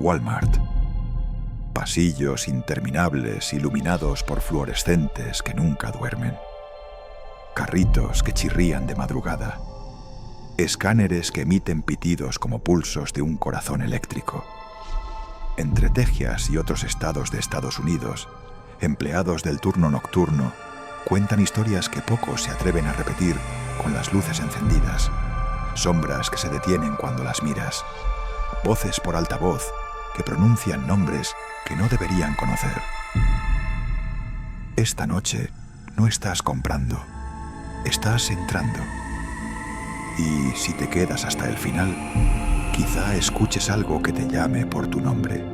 Walmart. Pasillos interminables iluminados por fluorescentes que nunca duermen. Carritos que chirrían de madrugada. Escáneres que emiten pitidos como pulsos de un corazón eléctrico. Entre Texas y otros estados de Estados Unidos, empleados del turno nocturno cuentan historias que pocos se atreven a repetir con las luces encendidas. Sombras que se detienen cuando las miras. Voces por altavoz que pronuncian nombres que no deberían conocer. Esta noche no estás comprando, estás entrando. Y si te quedas hasta el final, quizá escuches algo que te llame por tu nombre.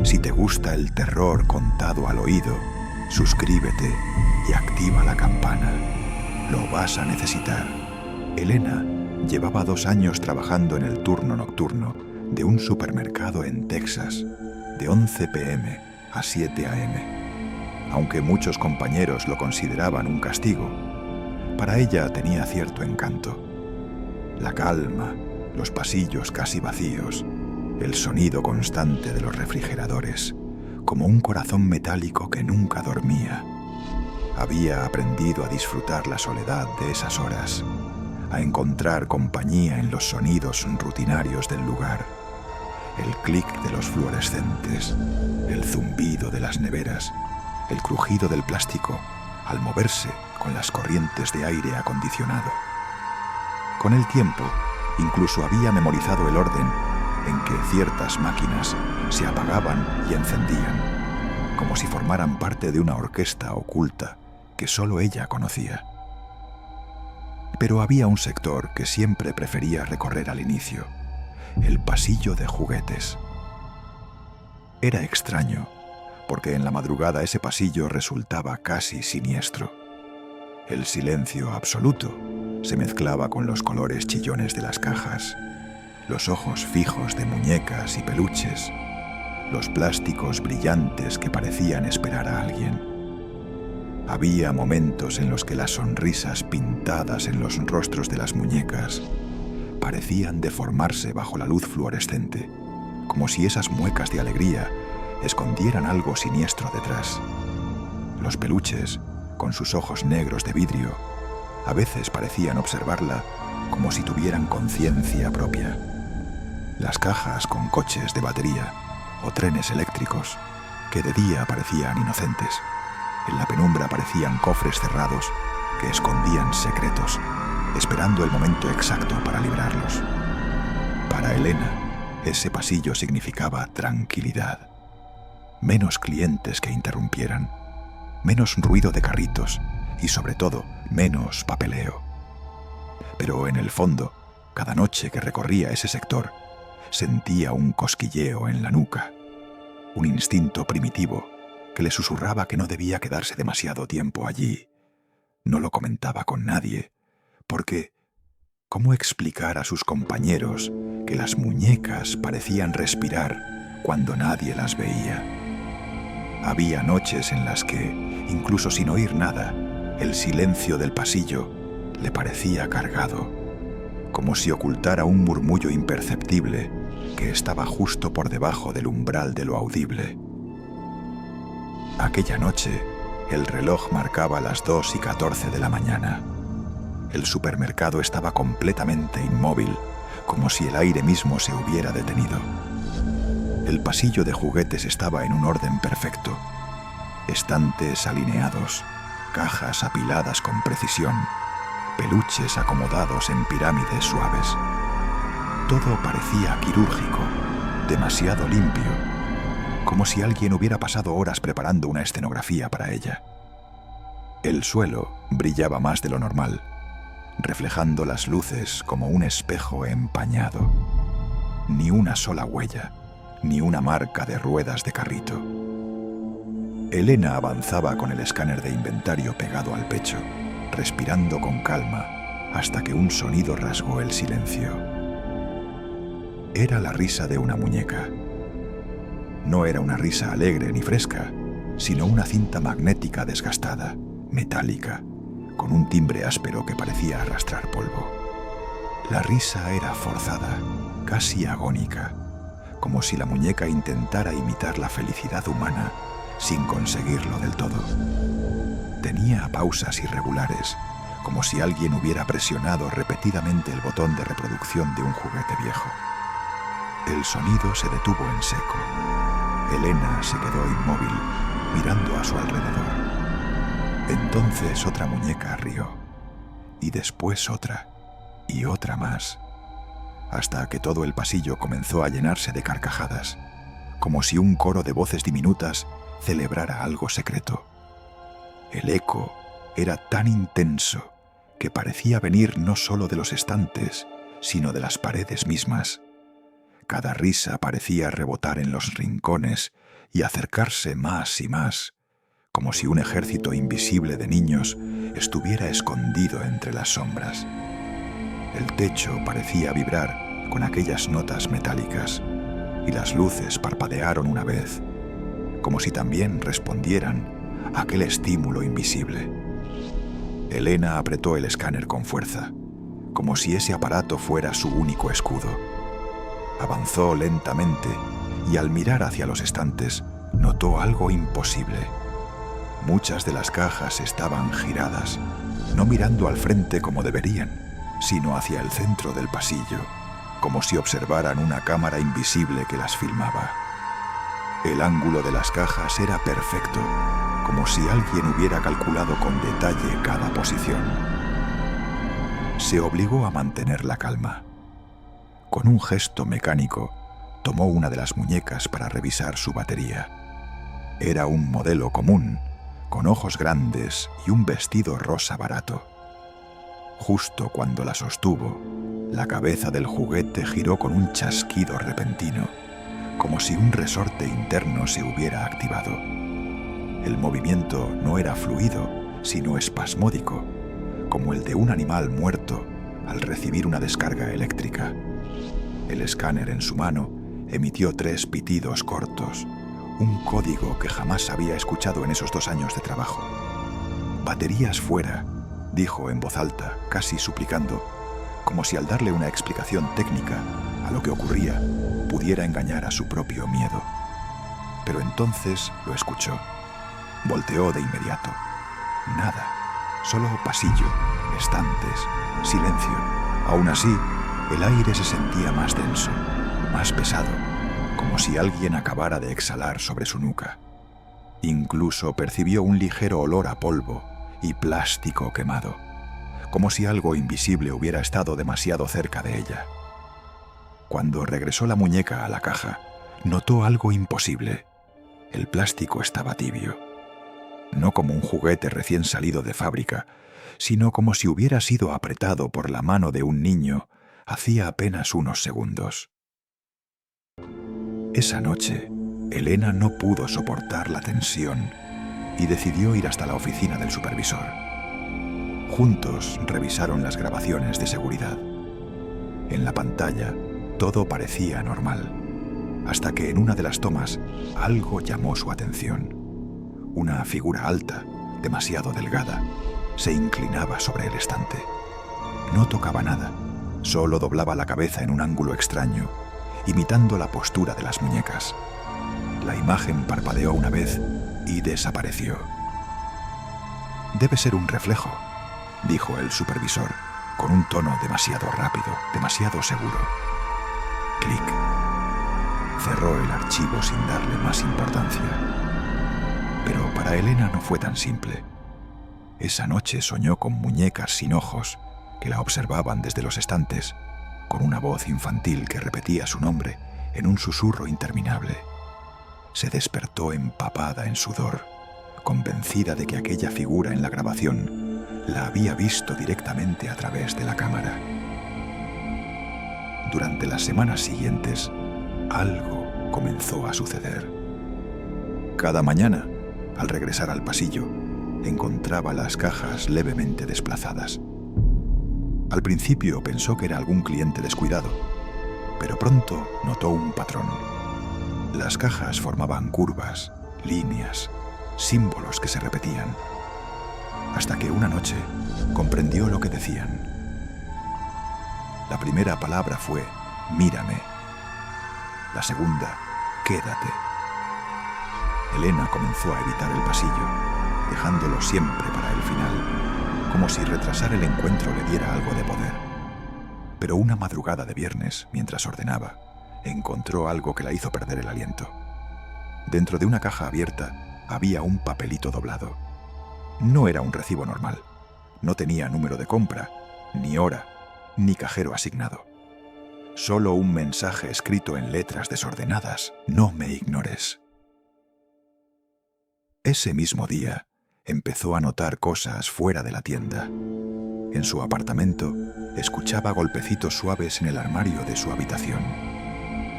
Si te gusta el terror contado al oído, suscríbete y activa la campana. Lo vas a necesitar. Elena llevaba 2 años trabajando en el turno nocturno de un supermercado en Texas, de 11 p.m. a 7 a.m. Aunque muchos compañeros lo consideraban un castigo, para ella tenía cierto encanto. La calma, los pasillos casi vacíos, el sonido constante de los refrigeradores, como un corazón metálico que nunca dormía. Había aprendido a disfrutar la soledad de esas horas, a encontrar compañía en los sonidos rutinarios del lugar. El clic de los fluorescentes, el zumbido de las neveras, el crujido del plástico al moverse con las corrientes de aire acondicionado. Con el tiempo, incluso había memorizado el orden en que ciertas máquinas se apagaban y encendían, como si formaran parte de una orquesta oculta que solo ella conocía. Pero había un sector que siempre prefería recorrer al inicio: el pasillo de juguetes. Era extraño, porque en la madrugada ese pasillo resultaba casi siniestro. El silencio absoluto se mezclaba con los colores chillones de las cajas, los ojos fijos de muñecas y peluches, los plásticos brillantes que parecían esperar a alguien. Había momentos en los que las sonrisas pintadas en los rostros de las muñecas parecían deformarse bajo la luz fluorescente, como si esas muecas de alegría escondieran algo siniestro detrás. Los peluches, con sus ojos negros de vidrio, a veces parecían observarla como si tuvieran conciencia propia. Las cajas con coches de batería o trenes eléctricos, que de día parecían inocentes, en la penumbra parecían cofres cerrados que escondían secretos, esperando el momento exacto para librarlos. Para Elena, ese pasillo significaba tranquilidad. Menos clientes que interrumpieran, menos ruido de carritos y, sobre todo, menos papeleo. Pero en el fondo, cada noche que recorría ese sector, sentía un cosquilleo en la nuca, un instinto primitivo que le susurraba que no debía quedarse demasiado tiempo allí. No lo comentaba con nadie, porque ¿cómo explicar a sus compañeros que las muñecas parecían respirar cuando nadie las veía? Había noches en las que, incluso sin oír nada, el silencio del pasillo le parecía cargado, como si ocultara un murmullo imperceptible que estaba justo por debajo del umbral de lo audible. Aquella noche, el reloj marcaba las 2:14 de la mañana. El supermercado estaba completamente inmóvil, como si el aire mismo se hubiera detenido. El pasillo de juguetes estaba en un orden perfecto. Estantes alineados, cajas apiladas con precisión, peluches acomodados en pirámides suaves. Todo parecía quirúrgico, demasiado limpio, como si alguien hubiera pasado horas preparando una escenografía para ella. El suelo brillaba más de lo normal, reflejando las luces como un espejo empañado. Ni una sola huella, ni una marca de ruedas de carrito. Elena avanzaba con el escáner de inventario pegado al pecho, respirando con calma, hasta que un sonido rasgó el silencio. Era la risa de una muñeca. No era una risa alegre ni fresca, sino una cinta magnética desgastada, metálica, con un timbre áspero que parecía arrastrar polvo. La risa era forzada, casi agónica, como si la muñeca intentara imitar la felicidad humana sin conseguirlo del todo. Tenía pausas irregulares, como si alguien hubiera presionado repetidamente el botón de reproducción de un juguete viejo. El sonido se detuvo en seco. Elena se quedó inmóvil, mirando a su alrededor. Entonces otra muñeca rió, y después otra, y otra más, hasta que todo el pasillo comenzó a llenarse de carcajadas, como si un coro de voces diminutas celebrara algo secreto. El eco era tan intenso que parecía venir no solo de los estantes, sino de las paredes mismas. Cada risa parecía rebotar en los rincones y acercarse más y más, como si un ejército invisible de niños estuviera escondido entre las sombras. El techo parecía vibrar con aquellas notas metálicas, y las luces parpadearon una vez, como si también respondieran a aquel estímulo invisible. Elena apretó el escáner con fuerza, como si ese aparato fuera su único escudo. Avanzó lentamente y al mirar hacia los estantes notó algo imposible. Muchas de las cajas estaban giradas, no mirando al frente como deberían, sino hacia el centro del pasillo, como si observaran una cámara invisible que las filmaba. El ángulo de las cajas era perfecto, como si alguien hubiera calculado con detalle cada posición. Se obligó a mantener la calma. Con un gesto mecánico, tomó una de las muñecas para revisar su batería. Era un modelo común, con ojos grandes y un vestido rosa barato. Justo cuando la sostuvo, la cabeza del juguete giró con un chasquido repentino, como si un resorte interno se hubiera activado. El movimiento no era fluido, sino espasmódico, como el de un animal muerto al recibir una descarga eléctrica. El escáner en su mano emitió 3 pitidos cortos, un código que jamás había escuchado en esos 2 años de trabajo. «Baterías fuera», dijo en voz alta, casi suplicando, como si al darle una explicación técnica a lo que ocurría pudiera engañar a su propio miedo. Pero entonces lo escuchó. Volteó de inmediato. Nada, solo pasillo, estantes, silencio. Aún así, el aire se sentía más denso, más pesado, como si alguien acabara de exhalar sobre su nuca. Incluso percibió un ligero olor a polvo y plástico quemado, como si algo invisible hubiera estado demasiado cerca de ella. Cuando regresó la muñeca a la caja, notó algo imposible. El plástico estaba tibio. No como un juguete recién salido de fábrica, sino como si hubiera sido apretado por la mano de un niño hacía apenas unos segundos. Esa noche, Elena no pudo soportar la tensión y decidió ir hasta la oficina del supervisor. Juntos revisaron las grabaciones de seguridad. En la pantalla, todo parecía normal, hasta que en una de las tomas algo llamó su atención. Una figura alta, demasiado delgada, se inclinaba sobre el estante. No tocaba nada, solo doblaba la cabeza en un ángulo extraño, imitando la postura de las muñecas. La imagen parpadeó una vez y desapareció. «Debe ser un reflejo», dijo el supervisor, con un tono demasiado rápido, demasiado seguro. Clic. Cerró el archivo sin darle más importancia. Pero para Elena no fue tan simple. Esa noche soñó con muñecas sin ojos que la observaban desde los estantes, con una voz infantil que repetía su nombre en un susurro interminable. Se despertó empapada en sudor, convencida de que aquella figura en la grabación la había visto directamente a través de la cámara. Durante las semanas siguientes, algo comenzó a suceder. Cada mañana, al regresar al pasillo, encontraba las cajas levemente desplazadas. Al principio pensó que era algún cliente descuidado, pero pronto notó un patrón. Las cajas formaban curvas, líneas, símbolos que se repetían, hasta que una noche comprendió lo que decían. La primera palabra fue «mírame». La segunda, quédate. Elena comenzó a evitar el pasillo, dejándolo siempre para el final, como si retrasar el encuentro le diera algo de poder. Pero una madrugada de viernes, mientras ordenaba, encontró algo que la hizo perder el aliento. Dentro de una caja abierta había un papelito doblado. No era un recibo normal. No tenía número de compra, ni hora, ni cajero asignado. Solo un mensaje escrito en letras desordenadas: no me ignores. Ese mismo día, empezó a notar cosas fuera de la tienda. En su apartamento, escuchaba golpecitos suaves en el armario de su habitación.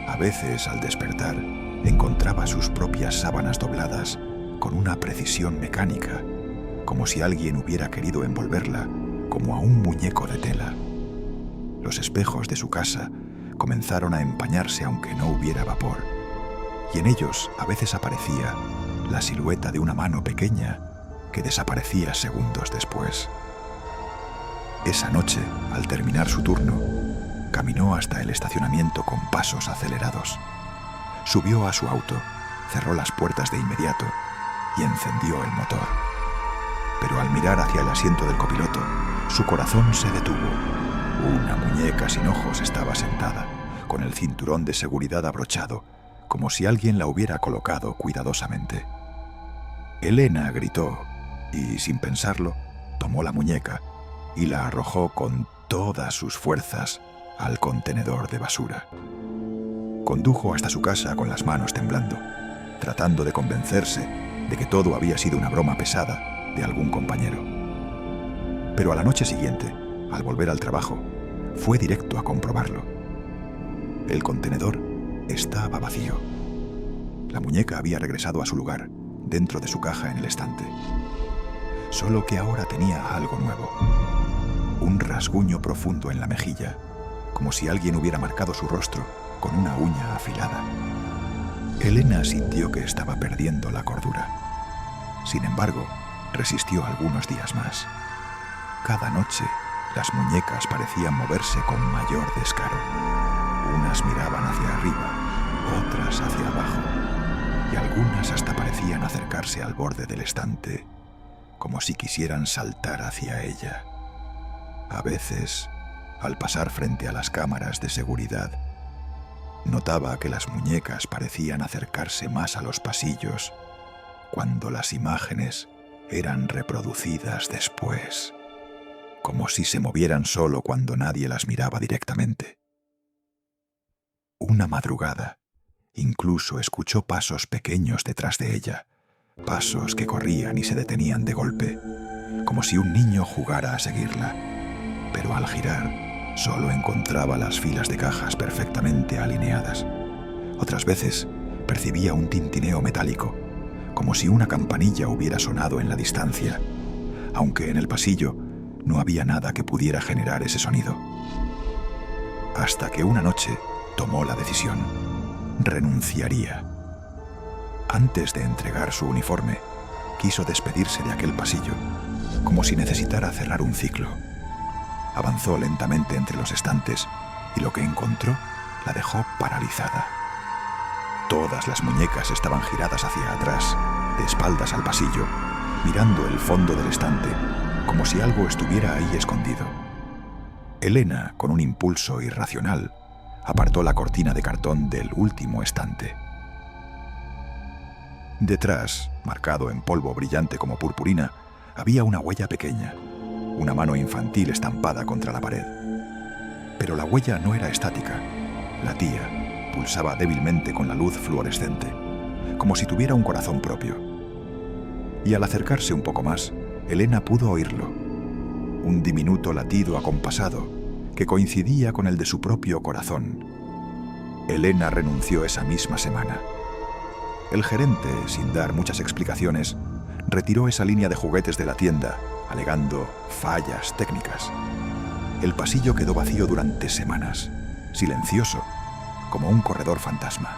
A veces, al despertar, encontraba sus propias sábanas dobladas con una precisión mecánica, como si alguien hubiera querido envolverla como a un muñeco de tela. Los espejos de su casa comenzaron a empañarse aunque no hubiera vapor, y en ellos a veces aparecía la silueta de una mano pequeña que desaparecía segundos después. Esa noche, al terminar su turno, caminó hasta el estacionamiento con pasos acelerados. Subió a su auto, cerró las puertas de inmediato y encendió el motor. Pero al mirar hacia el asiento del copiloto, su corazón se detuvo. Una muñeca sin ojos estaba sentada, con el cinturón de seguridad abrochado, como si alguien la hubiera colocado cuidadosamente. Elena gritó y, sin pensarlo, tomó la muñeca y la arrojó con todas sus fuerzas al contenedor de basura. Condujo hasta su casa con las manos temblando, tratando de convencerse de que todo había sido una broma pesada de algún compañero. Pero a la noche siguiente, al volver al trabajo, fue directo a comprobarlo. El contenedor estaba vacío. La muñeca había regresado a su lugar, dentro de su caja en el estante. Solo que ahora tenía algo nuevo. Un rasguño profundo en la mejilla, como si alguien hubiera marcado su rostro con una uña afilada. Elena sintió que estaba perdiendo la cordura. Sin embargo, resistió algunos días más. Cada noche, las muñecas parecían moverse con mayor descaro. Unas miraban hacia arriba, otras hacia abajo, y algunas hasta parecían acercarse al borde del estante, como si quisieran saltar hacia ella. A veces, al pasar frente a las cámaras de seguridad, notaba que las muñecas parecían acercarse más a los pasillos, cuando las imágenes eran reproducidas después, como si se movieran solo cuando nadie las miraba directamente. Una madrugada, incluso escuchó pasos pequeños detrás de ella, pasos que corrían y se detenían de golpe, como si un niño jugara a seguirla. Pero al girar, solo encontraba las filas de cajas perfectamente alineadas. Otras veces, percibía un tintineo metálico, como si una campanilla hubiera sonado en la distancia, aunque en el pasillo no había nada que pudiera generar ese sonido. Hasta que una noche tomó la decisión. Renunciaría. Antes de entregar su uniforme, quiso despedirse de aquel pasillo, como si necesitara cerrar un ciclo. Avanzó lentamente entre los estantes y lo que encontró la dejó paralizada. Todas las muñecas estaban giradas hacia atrás, de espaldas al pasillo, mirando el fondo del estante, como si algo estuviera ahí escondido. Elena, con un impulso irracional, apartó la cortina de cartón del último estante. Detrás, marcado en polvo brillante como purpurina, había una huella pequeña, una mano infantil estampada contra la pared. Pero la huella no era estática, latía, pulsaba débilmente con la luz fluorescente, como si tuviera un corazón propio. Y al acercarse un poco más, Elena pudo oírlo, un diminuto latido acompasado que coincidía con el de su propio corazón. Elena renunció esa misma semana. El gerente, sin dar muchas explicaciones, retiró esa línea de juguetes de la tienda, alegando fallas técnicas. El pasillo quedó vacío durante semanas, silencioso, como un corredor fantasma.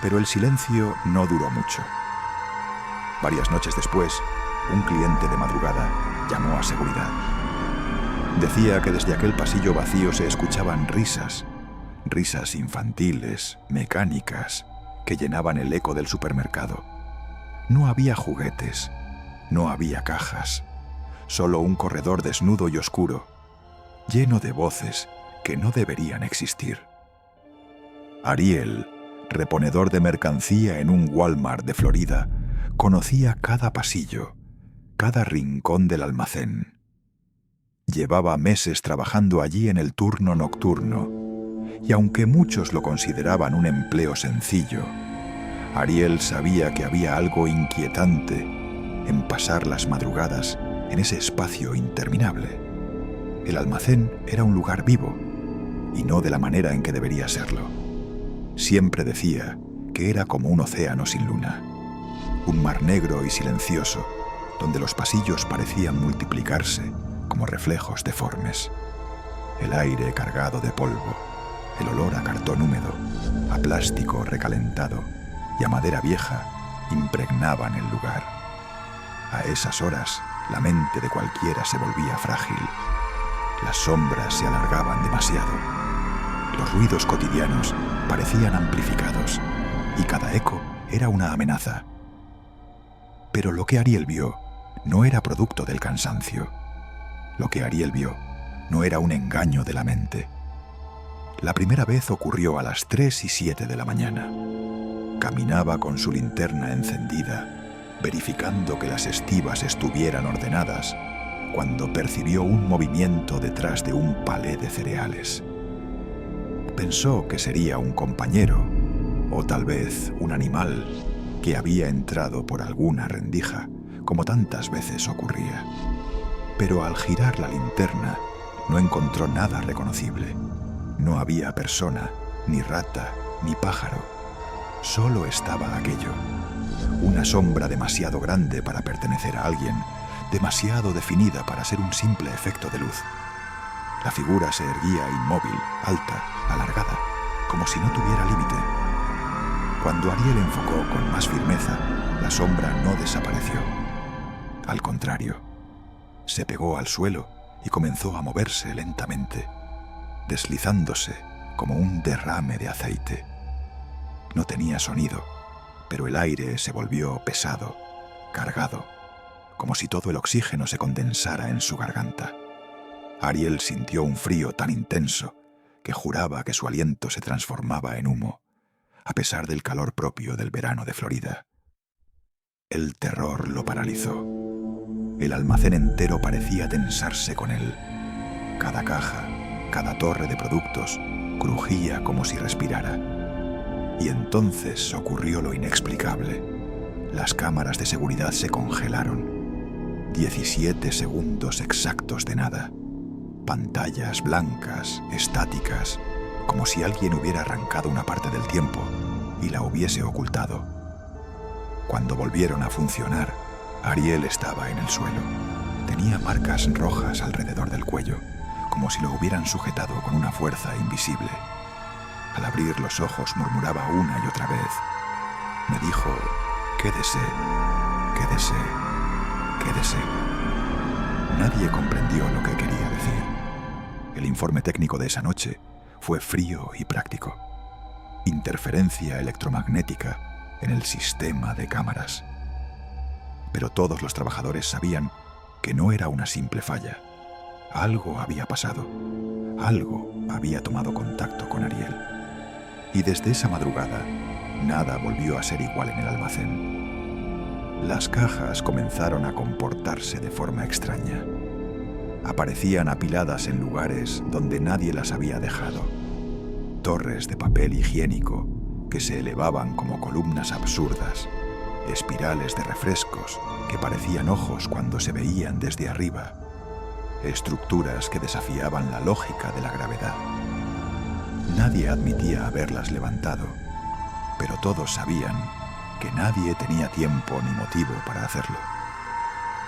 Pero el silencio no duró mucho. Varias noches después, un cliente de madrugada llamó a seguridad. Decía que desde aquel pasillo vacío se escuchaban risas risas infantiles, mecánicas, que llenaban el eco del supermercado. No había juguetes, no había cajas, solo un corredor desnudo y oscuro, lleno de voces que no deberían existir. Ariel, reponedor de mercancía en un Walmart de Florida, conocía cada pasillo, cada rincón del almacén. Llevaba meses trabajando allí en el turno nocturno, y aunque muchos lo consideraban un empleo sencillo, Ariel sabía que había algo inquietante en pasar las madrugadas en ese espacio interminable. El almacén era un lugar vivo, y no de la manera en que debería serlo. Siempre decía que era como un océano sin luna, un mar negro y silencioso, donde los pasillos parecían multiplicarse como reflejos deformes. El aire cargado de polvo, el olor a cartón húmedo, a plástico recalentado y a madera vieja impregnaban el lugar. A esas horas, la mente de cualquiera se volvía frágil. Las sombras se alargaban demasiado. Los ruidos cotidianos parecían amplificados y cada eco era una amenaza. Pero lo que Ariel vio no era producto del cansancio. Lo que Ariel vio no era un engaño de la mente. La primera vez ocurrió a las 3:07 de la mañana. Caminaba con su linterna encendida, verificando que las estivas estuvieran ordenadas, cuando percibió un movimiento detrás de un palé de cereales. Pensó que sería un compañero, o tal vez un animal, que había entrado por alguna rendija, como tantas veces ocurría. Pero al girar la linterna, no encontró nada reconocible. No había persona, ni rata, ni pájaro. Solo estaba aquello. Una sombra demasiado grande para pertenecer a alguien, demasiado definida para ser un simple efecto de luz. La figura se erguía inmóvil, alta, alargada, como si no tuviera límite. Cuando Ariel enfocó con más firmeza, la sombra no desapareció. Al contrario, se pegó al suelo y comenzó a moverse lentamente, deslizándose como un derrame de aceite. No tenía sonido, pero el aire se volvió pesado, cargado, como si todo el oxígeno se condensara en su garganta. Ariel sintió un frío tan intenso que juraba que su aliento se transformaba en humo, a pesar del calor propio del verano de Florida. El terror lo paralizó. El almacén entero parecía tensarse con él. Cada caja, cada torre de productos, crujía como si respirara. Y entonces ocurrió lo inexplicable. Las cámaras de seguridad se congelaron. 17 segundos exactos de nada. Pantallas blancas, estáticas, como si alguien hubiera arrancado una parte del tiempo y la hubiese ocultado. Cuando volvieron a funcionar, Ariel estaba en el suelo. Tenía marcas rojas alrededor del cuello, como si lo hubieran sujetado con una fuerza invisible. Al abrir los ojos murmuraba una y otra vez. Me dijo, quédese, quédese, quédese. Nadie comprendió lo que quería decir. El informe técnico de esa noche fue frío y práctico. Interferencia electromagnética en el sistema de cámaras. Pero todos los trabajadores sabían que no era una simple falla. Algo había pasado. Algo había tomado contacto con Ariel. Y desde esa madrugada, nada volvió a ser igual en el almacén. Las cajas comenzaron a comportarse de forma extraña. Aparecían apiladas en lugares donde nadie las había dejado. Torres de papel higiénico que se elevaban como columnas absurdas, espirales de refrescos que parecían ojos cuando se veían desde arriba, estructuras que desafiaban la lógica de la gravedad. Nadie admitía haberlas levantado, pero todos sabían que nadie tenía tiempo ni motivo para hacerlo.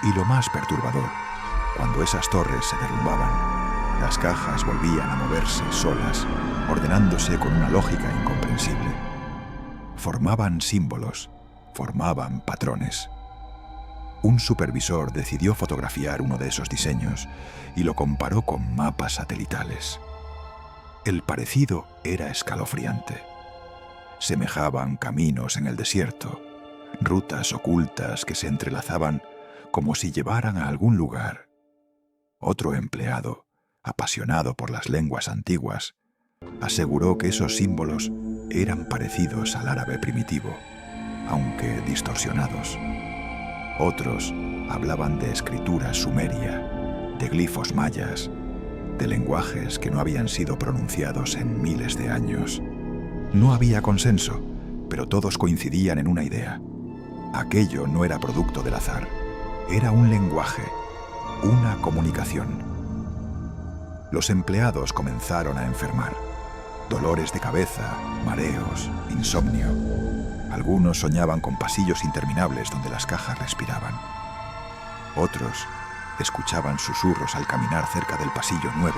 Y lo más perturbador, cuando esas torres se derrumbaban, las cajas volvían a moverse solas, ordenándose con una lógica incomprensible. Formaban símbolos, formaban patrones. Un supervisor decidió fotografiar uno de esos diseños y lo comparó con mapas satelitales. El parecido era escalofriante. Semejaban caminos en el desierto, rutas ocultas que se entrelazaban como si llevaran a algún lugar. Otro empleado, apasionado por las lenguas antiguas, aseguró que esos símbolos eran parecidos al árabe primitivo, aunque distorsionados. Otros hablaban de escritura sumeria, de glifos mayas, de lenguajes que no habían sido pronunciados en miles de años. No había consenso, pero todos coincidían en una idea. Aquello no era producto del azar, era un lenguaje, una comunicación. Los empleados comenzaron a enfermar. Dolores de cabeza, mareos, insomnio. Algunos soñaban con pasillos interminables donde las cajas respiraban. Otros escuchaban susurros al caminar cerca del pasillo 9,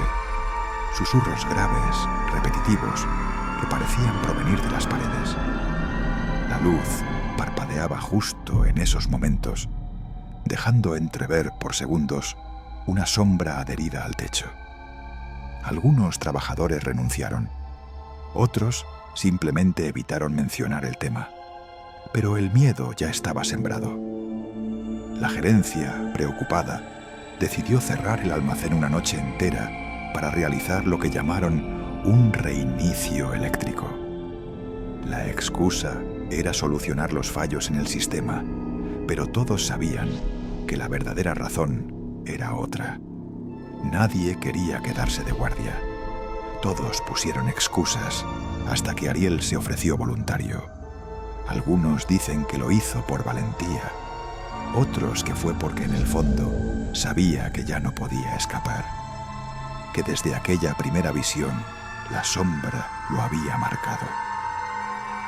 susurros graves, repetitivos, que parecían provenir de las paredes. La luz parpadeaba justo en esos momentos, dejando entrever por segundos una sombra adherida al techo. Algunos trabajadores renunciaron. Otros simplemente evitaron mencionar el tema. Pero el miedo ya estaba sembrado. La gerencia, preocupada, decidió cerrar el almacén una noche entera para realizar lo que llamaron un reinicio eléctrico. La excusa era solucionar los fallos en el sistema, pero todos sabían que la verdadera razón era otra. Nadie quería quedarse de guardia. Todos pusieron excusas hasta que Ariel se ofreció voluntario. Algunos dicen que lo hizo por valentía, otros que fue porque en el fondo sabía que ya no podía escapar, que desde aquella primera visión la sombra lo había marcado.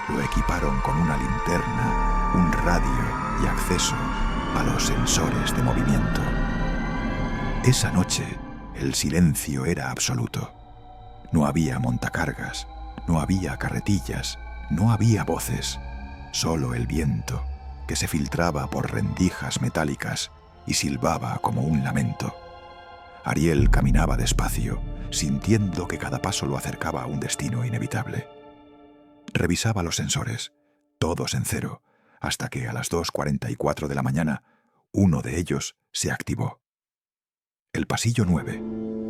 Lo equiparon con una linterna, un radio y acceso a los sensores de movimiento. Esa noche el silencio era absoluto. No había montacargas, no había carretillas, no había voces, solo el viento, que se filtraba por rendijas metálicas y silbaba como un lamento. Ariel caminaba despacio, sintiendo que cada paso lo acercaba a un destino inevitable. Revisaba los sensores, todos en cero, hasta que a las 2:44 de la mañana, uno de ellos se activó. El pasillo 9,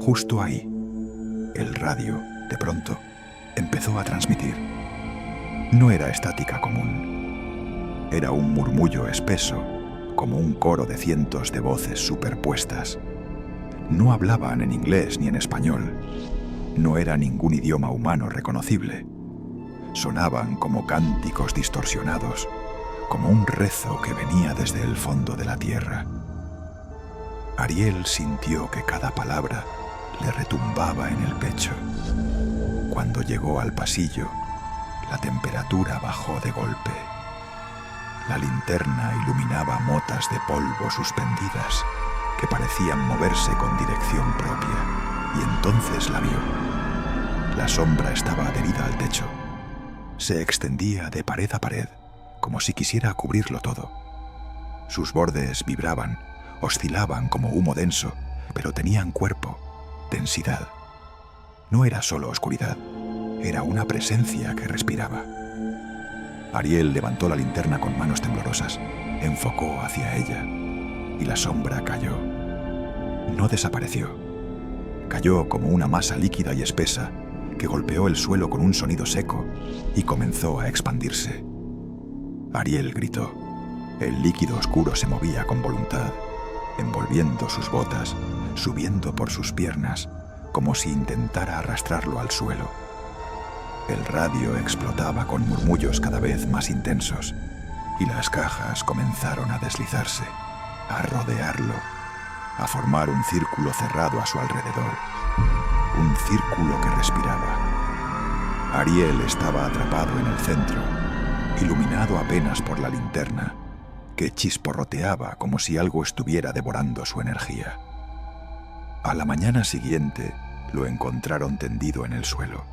justo ahí. El radio, de pronto, empezó a transmitir. No era estática común. Era un murmullo espeso, como un coro de cientos de voces superpuestas. No hablaban en inglés ni en español. No era ningún idioma humano reconocible. Sonaban como cánticos distorsionados, como un rezo que venía desde el fondo de la tierra. Ariel sintió que cada palabra le retumbaba en el pecho. Cuando llegó al pasillo, la temperatura bajó de golpe. La linterna iluminaba motas de polvo suspendidas que parecían moverse con dirección propia, y entonces la vio. La sombra estaba adherida al techo. Se extendía de pared a pared, como si quisiera cubrirlo todo. Sus bordes vibraban, oscilaban como humo denso, pero tenían cuerpo, densidad. No era solo oscuridad, era una presencia que respiraba. Ariel levantó la linterna con manos temblorosas, enfocó hacia ella, y la sombra cayó. No desapareció. Cayó como una masa líquida y espesa que golpeó el suelo con un sonido seco y comenzó a expandirse. Ariel gritó. El líquido oscuro se movía con voluntad, envolviendo sus botas, subiendo por sus piernas, como si intentara arrastrarlo al suelo. El radio explotaba con murmullos cada vez más intensos, y las cajas comenzaron a deslizarse, a rodearlo, a formar un círculo cerrado a su alrededor, un círculo que respiraba. Ariel estaba atrapado en el centro, iluminado apenas por la linterna, que chisporroteaba como si algo estuviera devorando su energía. A la mañana siguiente lo encontraron tendido en el suelo,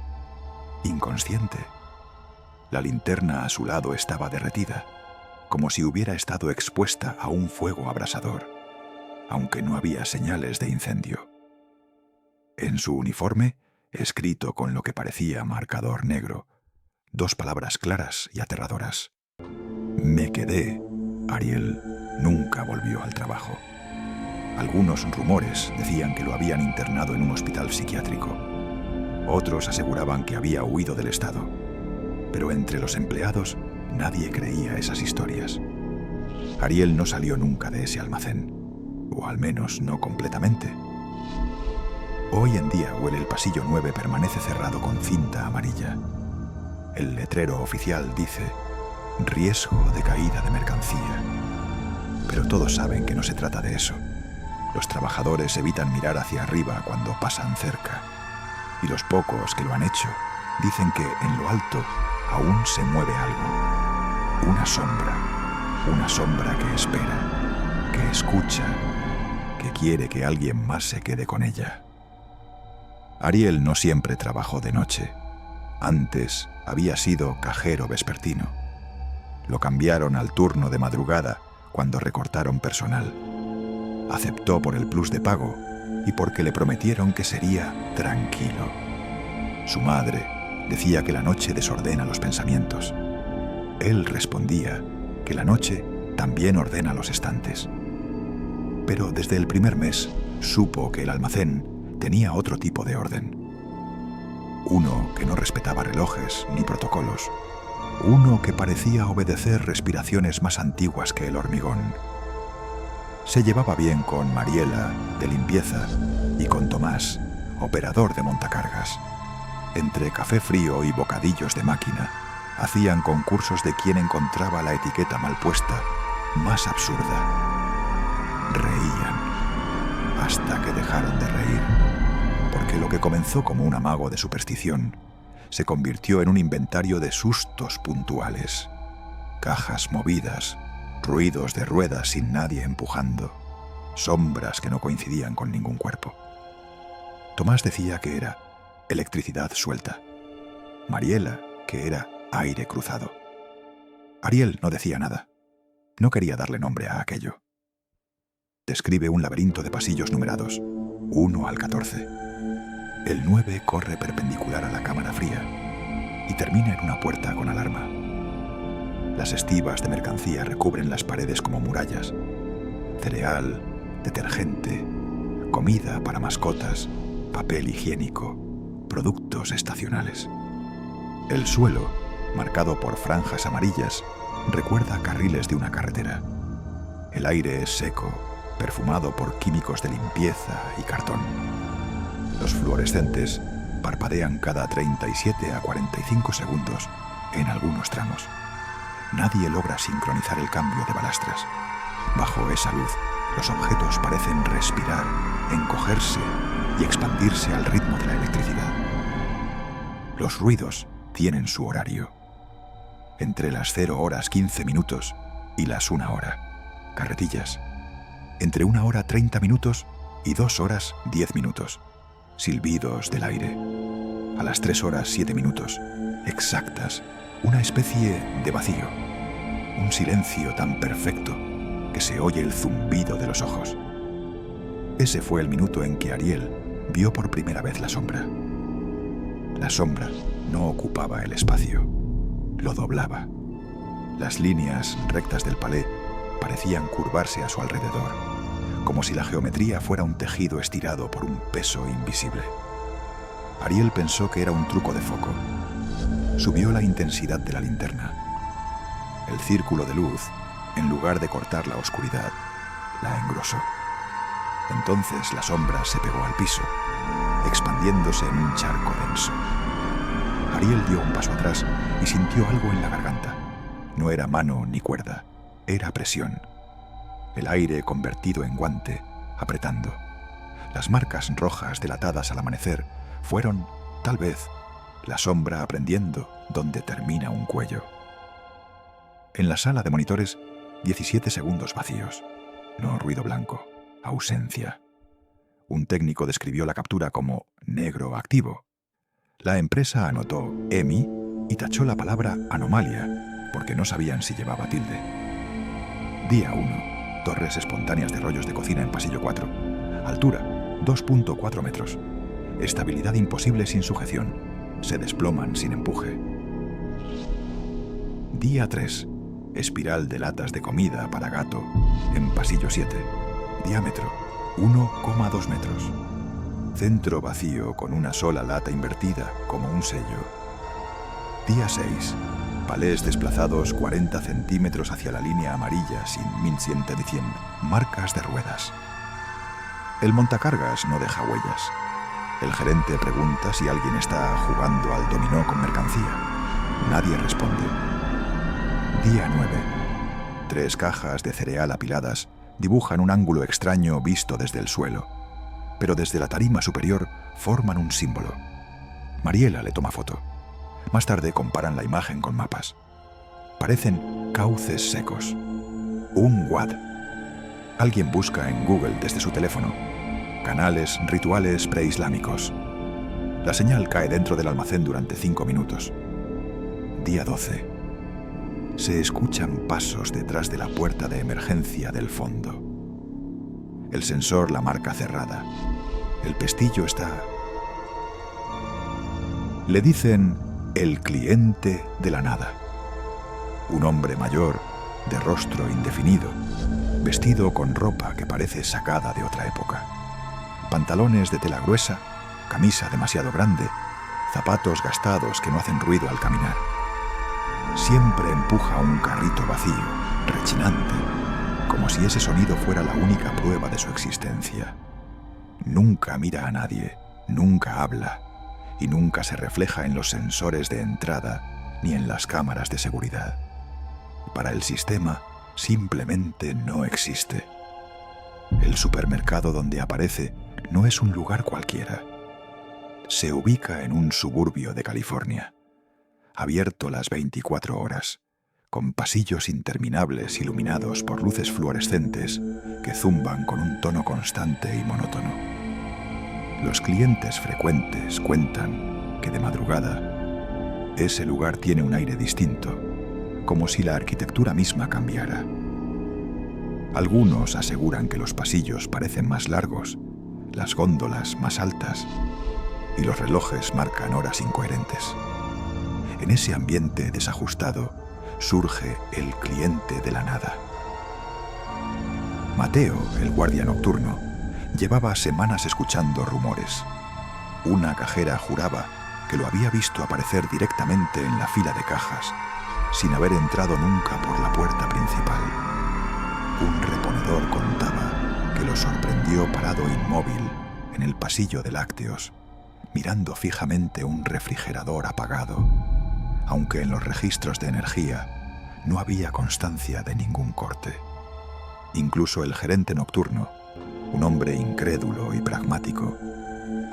inconsciente. La linterna a su lado estaba derretida, como si hubiera estado expuesta a un fuego abrasador, aunque no había señales de incendio. En su uniforme escrito con lo que parecía marcador negro, 2 palabras claras y aterradoras. Me quedé. Ariel nunca volvió al trabajo. Algunos rumores decían que lo habían internado en un hospital psiquiátrico. Otros aseguraban que había huido del estado. Pero entre los empleados nadie creía esas historias. Ariel no salió nunca de ese almacén, o al menos no completamente. Hoy en día el pasillo 9 permanece cerrado con cinta amarilla. El letrero oficial dice: riesgo de caída de mercancía. Pero todos saben que no se trata de eso. Los trabajadores evitan mirar hacia arriba cuando pasan cerca. Y los pocos que lo han hecho dicen que en lo alto aún se mueve algo. Una sombra que espera, que escucha, que quiere que alguien más se quede con ella. Ariel no siempre trabajó de noche. Antes había sido cajero vespertino. Lo cambiaron al turno de madrugada cuando recortaron personal. Aceptó por el plus de pago y porque le prometieron que sería tranquilo. Su madre decía que la noche desordena los pensamientos. Él respondía que la noche también ordena los estantes. Pero desde el primer mes supo que el almacén tenía otro tipo de orden. Uno que no respetaba relojes ni protocolos. Uno que parecía obedecer respiraciones más antiguas que el hormigón. Se llevaba bien con Mariela, de limpieza, y con Tomás, operador de montacargas. Entre café frío y bocadillos de máquina, hacían concursos de quién encontraba la etiqueta mal puesta más absurda. Reían, hasta que dejaron de reír, porque lo que comenzó como un amago de superstición se convirtió en un inventario de sustos puntuales. Cajas movidas, ruidos de ruedas sin nadie empujando, sombras que no coincidían con ningún cuerpo. Tomás decía que era electricidad suelta. Mariela, que era aire cruzado. Ariel no decía nada. No quería darle nombre a aquello. Describe un laberinto de pasillos numerados, 1 al 14. El 9 corre perpendicular a la cámara fría y termina en una puerta con alarma. Las estivas de mercancía recubren las paredes como murallas. Cereal, detergente, comida para mascotas, papel higiénico, productos estacionales. El suelo, marcado por franjas amarillas, recuerda carriles de una carretera. El aire es seco, perfumado por químicos de limpieza y cartón. Los fluorescentes parpadean cada 37 a 45 segundos en algunos tramos. Nadie logra sincronizar el cambio de balastras. Bajo esa luz, los objetos parecen respirar, encogerse y expandirse al ritmo de la electricidad. Los ruidos tienen su horario. Entre las 0 horas 15 minutos y las 1 hora. Carretillas. Entre 1 hora 30 minutos y 2 horas 10 minutos. Silbidos del aire. A las 3 horas 7 minutos, exactas, una especie de vacío. Un silencio tan perfecto que se oye el zumbido de los ojos. Ese fue el minuto en que Ariel vio por primera vez la sombra. La sombra no ocupaba el espacio, lo doblaba. Las líneas rectas del palé parecían curvarse a su alrededor, como si la geometría fuera un tejido estirado por un peso invisible. Ariel pensó que era un truco de foco. Subió la intensidad de la linterna. El círculo de luz, en lugar de cortar la oscuridad, la engrosó. Entonces la sombra se pegó al piso, expandiéndose en un charco denso. Ariel dio un paso atrás y sintió algo en la garganta. No era mano ni cuerda, era presión. El aire convertido en guante, apretando. Las marcas rojas delatadas al amanecer fueron, tal vez, la sombra aprendiendo dónde termina un cuello. En la sala de monitores, 17 segundos vacíos. No ruido blanco, ausencia. Un técnico describió la captura como negro activo. La empresa anotó EMI y tachó la palabra anomalia, porque no sabían si llevaba tilde. Día 1. Torres espontáneas de rollos de cocina en pasillo 4. Altura, 2.4 metros. Estabilidad imposible sin sujeción. Se desploman sin empuje. Día 3. Espiral de latas de comida para gato en pasillo 7. Diámetro 1,2 metros. Centro vacío con una sola lata invertida como un sello. Día 6. Palés desplazados 40 centímetros hacia la línea amarilla sin 1100. Marcas de ruedas. El montacargas no deja huellas. El gerente pregunta si alguien está jugando al dominó con mercancía. Nadie responde. Día 9. 3 cajas de cereal apiladas dibujan un ángulo extraño visto desde el suelo, pero desde la tarima superior forman un símbolo. Mariela le toma foto. Más tarde comparan la imagen con mapas. Parecen cauces secos. Un wad. Alguien busca en Google desde su teléfono. Canales, rituales preislámicos. La señal cae dentro del almacén durante 5 minutos. Día 12. Se escuchan pasos detrás de la puerta de emergencia del fondo. El sensor la marca cerrada. El pestillo está... Le dicen el cliente de la nada. Un hombre mayor, de rostro indefinido, vestido con ropa que parece sacada de otra época. Pantalones de tela gruesa, camisa demasiado grande, zapatos gastados que no hacen ruido al caminar. Siempre empuja un carrito vacío, rechinante, como si ese sonido fuera la única prueba de su existencia. Nunca mira a nadie, nunca habla, y nunca se refleja en los sensores de entrada ni en las cámaras de seguridad. Para el sistema, simplemente no existe. El supermercado donde aparece no es un lugar cualquiera. Se ubica en un suburbio de California, abierto las 24 horas, con pasillos interminables iluminados por luces fluorescentes que zumban con un tono constante y monótono. Los clientes frecuentes cuentan que de madrugada ese lugar tiene un aire distinto, como si la arquitectura misma cambiara. Algunos aseguran que los pasillos parecen más largos, las góndolas más altas y los relojes marcan horas incoherentes. En ese ambiente desajustado surge el cliente de la nada. Mateo, el guardia nocturno, llevaba semanas escuchando rumores. Una cajera juraba que lo había visto aparecer directamente en la fila de cajas, sin haber entrado nunca por la puerta principal. Un reponedor contaba que lo sorprendió parado inmóvil en el pasillo de lácteos, mirando fijamente un refrigerador apagado, aunque en los registros de energía no había constancia de ningún corte. Incluso el gerente nocturno, un hombre incrédulo y pragmático,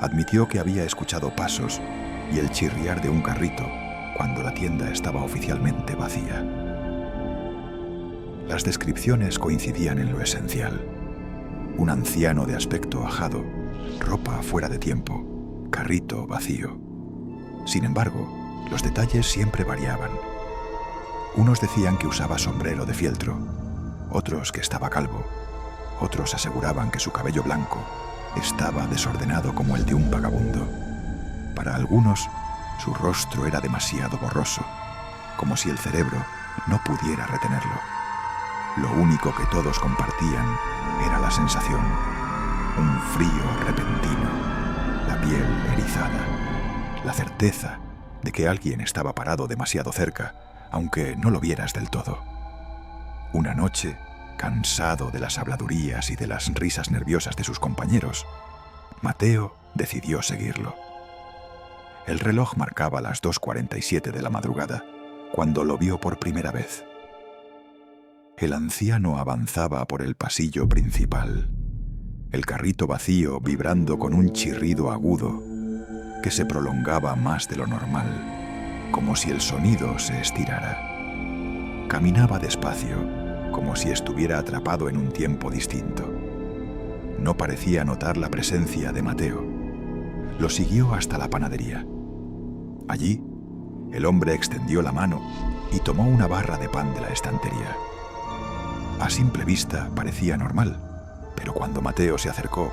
admitió que había escuchado pasos y el chirriar de un carrito cuando la tienda estaba oficialmente vacía. Las descripciones coincidían en lo esencial. Un anciano de aspecto ajado, ropa fuera de tiempo, carrito vacío. Sin embargo, los detalles siempre variaban. Unos decían que usaba sombrero de fieltro, otros que estaba calvo, otros aseguraban que su cabello blanco estaba desordenado como el de un vagabundo. Para algunos, su rostro era demasiado borroso, como si el cerebro no pudiera retenerlo. Lo único que todos compartían era la sensación, un frío repentino, la piel erizada, la certeza de que alguien estaba parado demasiado cerca, aunque no lo vieras del todo. Una noche, cansado de las habladurías y de las risas nerviosas de sus compañeros, Mateo decidió seguirlo. El reloj marcaba las 2:47 de la madrugada, cuando lo vio por primera vez. El anciano avanzaba por el pasillo principal, el carrito vacío vibrando con un chirrido agudo que se prolongaba más de lo normal, como si el sonido se estirara. Caminaba despacio, como si estuviera atrapado en un tiempo distinto. No parecía notar la presencia de Mateo. Lo siguió hasta la panadería. Allí, el hombre extendió la mano y tomó una barra de pan de la estantería. A simple vista parecía normal, pero cuando Mateo se acercó,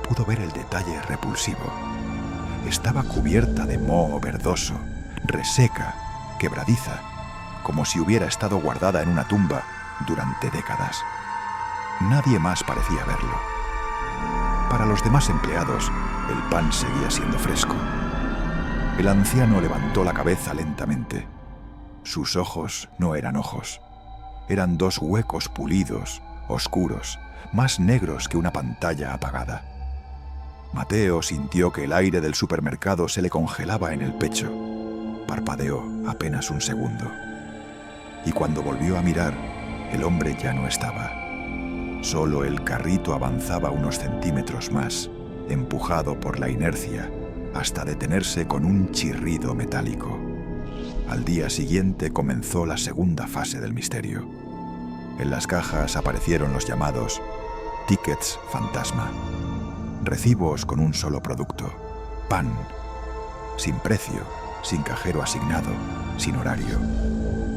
pudo ver el detalle repulsivo. estaba cubierta de moho verdoso, reseca, quebradiza, como si hubiera estado guardada en una tumba durante décadas. Nadie más parecía verlo. Para los demás empleados, el pan seguía siendo fresco. El anciano levantó la cabeza lentamente. Sus ojos no eran ojos. Eran dos huecos pulidos, oscuros, más negros que una pantalla apagada. Mateo sintió que el aire del supermercado se le congelaba en el pecho. Parpadeó apenas un segundo. Y cuando volvió a mirar, el hombre ya no estaba. Solo el carrito avanzaba unos centímetros más, empujado por la inercia, hasta detenerse con un chirrido metálico. Al día siguiente comenzó la segunda fase del misterio. En las cajas aparecieron los llamados tickets fantasma. Recibos con un solo producto, pan, sin precio, sin cajero asignado, sin horario,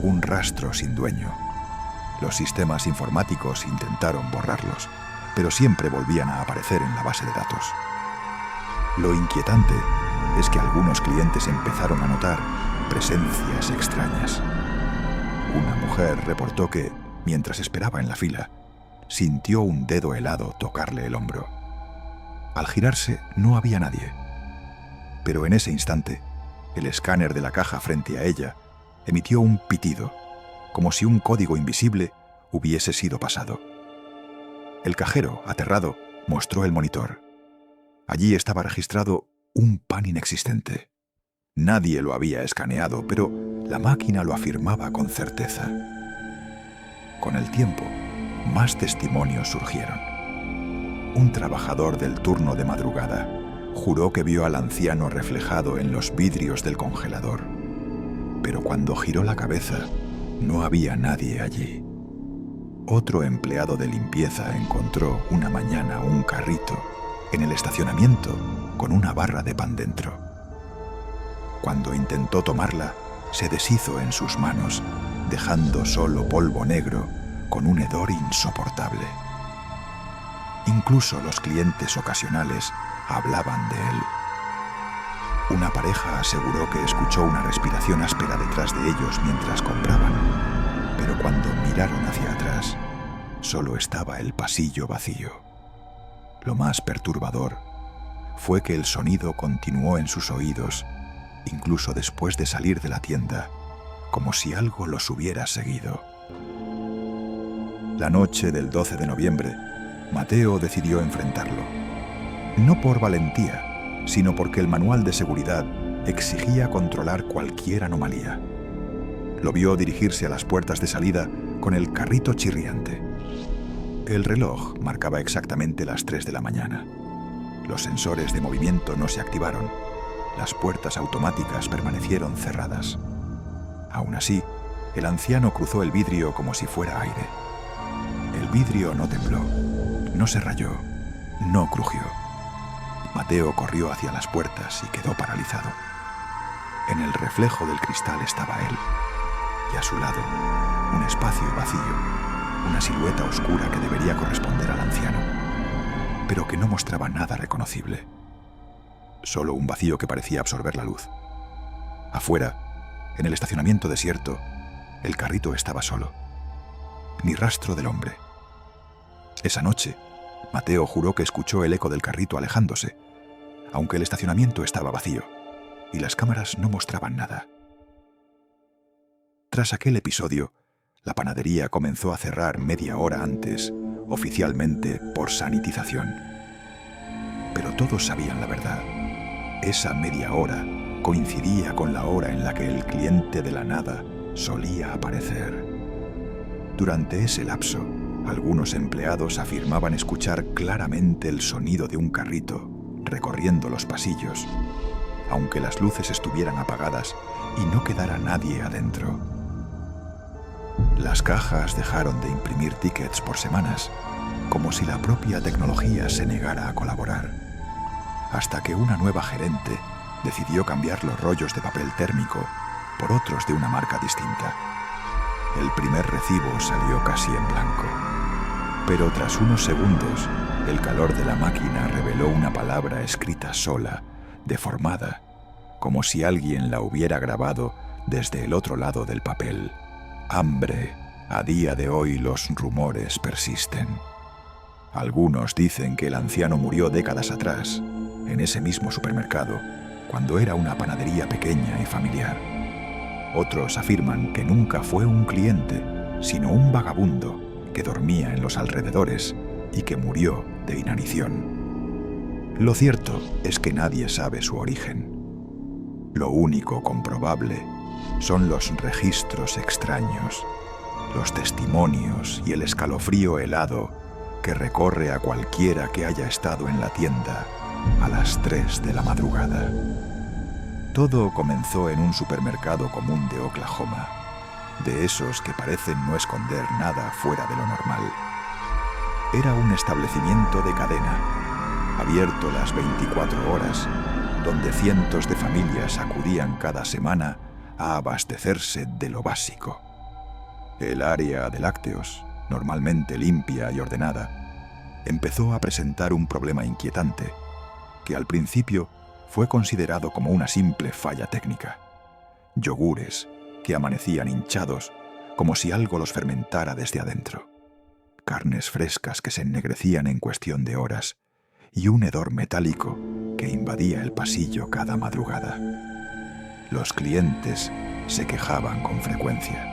un rastro sin dueño. Los sistemas informáticos intentaron borrarlos, pero siempre volvían a aparecer en la base de datos. Lo inquietante es que algunos clientes empezaron a notar presencias extrañas. Una mujer reportó que, mientras esperaba en la fila, sintió un dedo helado tocarle el hombro. Al girarse no había nadie, pero en ese instante, el escáner de la caja frente a ella emitió un pitido, como si un código invisible hubiese sido pasado. El cajero, aterrado, mostró el monitor. Allí estaba registrado un pan inexistente. Nadie lo había escaneado, pero la máquina lo afirmaba con certeza. Con el tiempo, más testimonios surgieron. Un trabajador del turno de madrugada juró que vio al anciano reflejado en los vidrios del congelador. Pero cuando giró la cabeza, no había nadie allí. Otro empleado de limpieza encontró una mañana un carrito en el estacionamiento con una barra de pan dentro. Cuando intentó tomarla, se deshizo en sus manos, dejando solo polvo negro con un hedor insoportable. Incluso los clientes ocasionales hablaban de él. Una pareja aseguró que escuchó una respiración áspera detrás de ellos mientras compraban, pero cuando miraron hacia atrás, solo estaba el pasillo vacío. Lo más perturbador fue que el sonido continuó en sus oídos, incluso después de salir de la tienda, como si algo los hubiera seguido. La noche del 12 de noviembre, Mateo decidió enfrentarlo. No por valentía, sino porque el manual de seguridad exigía controlar cualquier anomalía. Lo vio dirigirse a las puertas de salida con el carrito chirriante. El reloj marcaba exactamente las 3 de la mañana. Los sensores de movimiento no se activaron. Las puertas automáticas permanecieron cerradas. Aún así, el anciano cruzó el vidrio como si fuera aire. El vidrio no tembló, no se rayó, no crujió. Mateo corrió hacia las puertas y quedó paralizado. En el reflejo del cristal estaba él, y a su lado, un espacio vacío, una silueta oscura que debería corresponder al anciano, pero que no mostraba nada reconocible. Solo un vacío que parecía absorber la luz. Afuera, en el estacionamiento desierto, el carrito estaba solo. Ni rastro del hombre. Esa noche, Mateo juró que escuchó el eco del carrito alejándose, aunque el estacionamiento estaba vacío y las cámaras no mostraban nada. Tras aquel episodio, la panadería comenzó a cerrar media hora antes, oficialmente por sanitización. Pero todos sabían la verdad. Esa media hora coincidía con la hora en la que el cliente de la nada solía aparecer. Durante ese lapso, algunos empleados afirmaban escuchar claramente el sonido de un carrito recorriendo los pasillos, aunque las luces estuvieran apagadas y no quedara nadie adentro. Las cajas dejaron de imprimir tickets por semanas, como si la propia tecnología se negara a colaborar, hasta que una nueva gerente decidió cambiar los rollos de papel térmico por otros de una marca distinta. El primer recibo salió casi en blanco, pero tras unos segundos, el calor de la máquina reveló una palabra escrita sola, deformada, como si alguien la hubiera grabado desde el otro lado del papel. Hambre. A día de hoy los rumores persisten. Algunos dicen que el anciano murió décadas atrás, en ese mismo supermercado, cuando era una panadería pequeña y familiar. Otros afirman que nunca fue un cliente, sino un vagabundo que dormía en los alrededores y que murió de inanición. Lo cierto es que nadie sabe su origen. Lo único comprobable son los registros extraños, los testimonios y el escalofrío helado que recorre a cualquiera que haya estado en la tienda a las 3 de la madrugada. Todo comenzó en un supermercado común de Oklahoma, de esos que parecen no esconder nada fuera de lo normal. Era un establecimiento de cadena, abierto las 24 horas, donde cientos de familias acudían cada semana a abastecerse de lo básico. El área de lácteos, normalmente limpia y ordenada, empezó a presentar un problema inquietante, que al principio fue considerado como una simple falla técnica. Yogures que amanecían hinchados como si algo los fermentara desde adentro. Carnes frescas que se ennegrecían en cuestión de horas y un hedor metálico que invadía el pasillo cada madrugada. Los clientes se quejaban con frecuencia.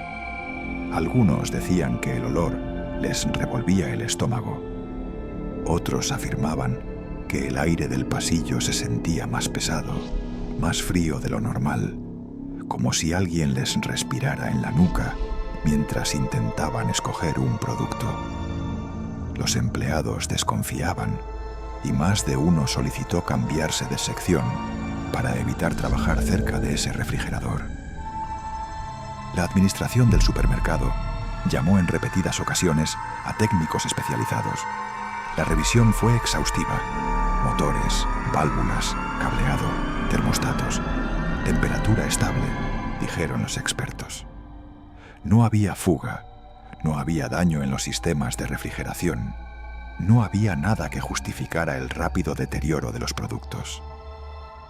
Algunos decían que el olor les revolvía el estómago. Otros afirmaban que el aire del pasillo se sentía más pesado, más frío de lo normal, como si alguien les respirara en la nuca mientras intentaban escoger un producto. Los empleados desconfiaban y más de uno solicitó cambiarse de sección para evitar trabajar cerca de ese refrigerador. La administración del supermercado llamó en repetidas ocasiones a técnicos especializados. La revisión fue exhaustiva. Motores, válvulas, cableado, termostatos, temperatura estable, dijeron los expertos. No había fuga, no había daño en los sistemas de refrigeración, no había nada que justificara el rápido deterioro de los productos.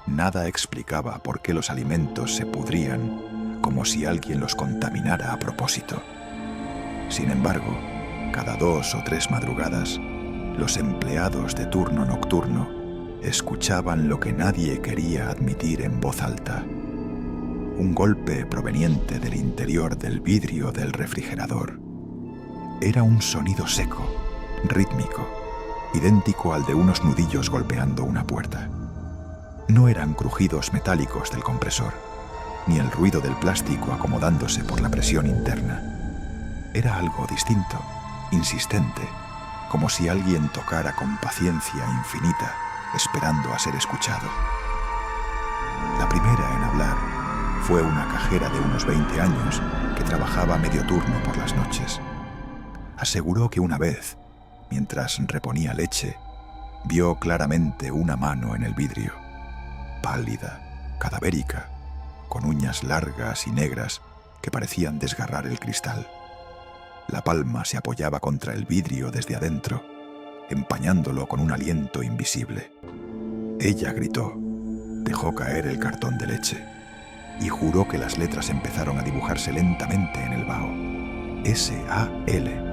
Nada explicaba por qué los alimentos se pudrían, como si alguien los contaminara a propósito. Sin embargo, cada 2 o 3 madrugadas, los empleados de turno nocturno escuchaban lo que nadie quería admitir en voz alta. Un golpe proveniente del interior del vidrio del refrigerador. Era un sonido seco, rítmico, idéntico al de unos nudillos golpeando una puerta. No eran crujidos metálicos del compresor, ni el ruido del plástico acomodándose por la presión interna. Era algo distinto, insistente, como si alguien tocara con paciencia infinita, esperando a ser escuchado. La primera en hablar fue una cajera de unos 20 años que trabajaba a medio turno por las noches. Aseguró que una vez, mientras reponía leche, vio claramente una mano en el vidrio, pálida, cadavérica, con uñas largas y negras que parecían desgarrar el cristal. La palma se apoyaba contra el vidrio desde adentro, empañándolo con un aliento invisible. Ella gritó, dejó caer el cartón de leche y juró que las letras empezaron a dibujarse lentamente en el vaho. S-A-L.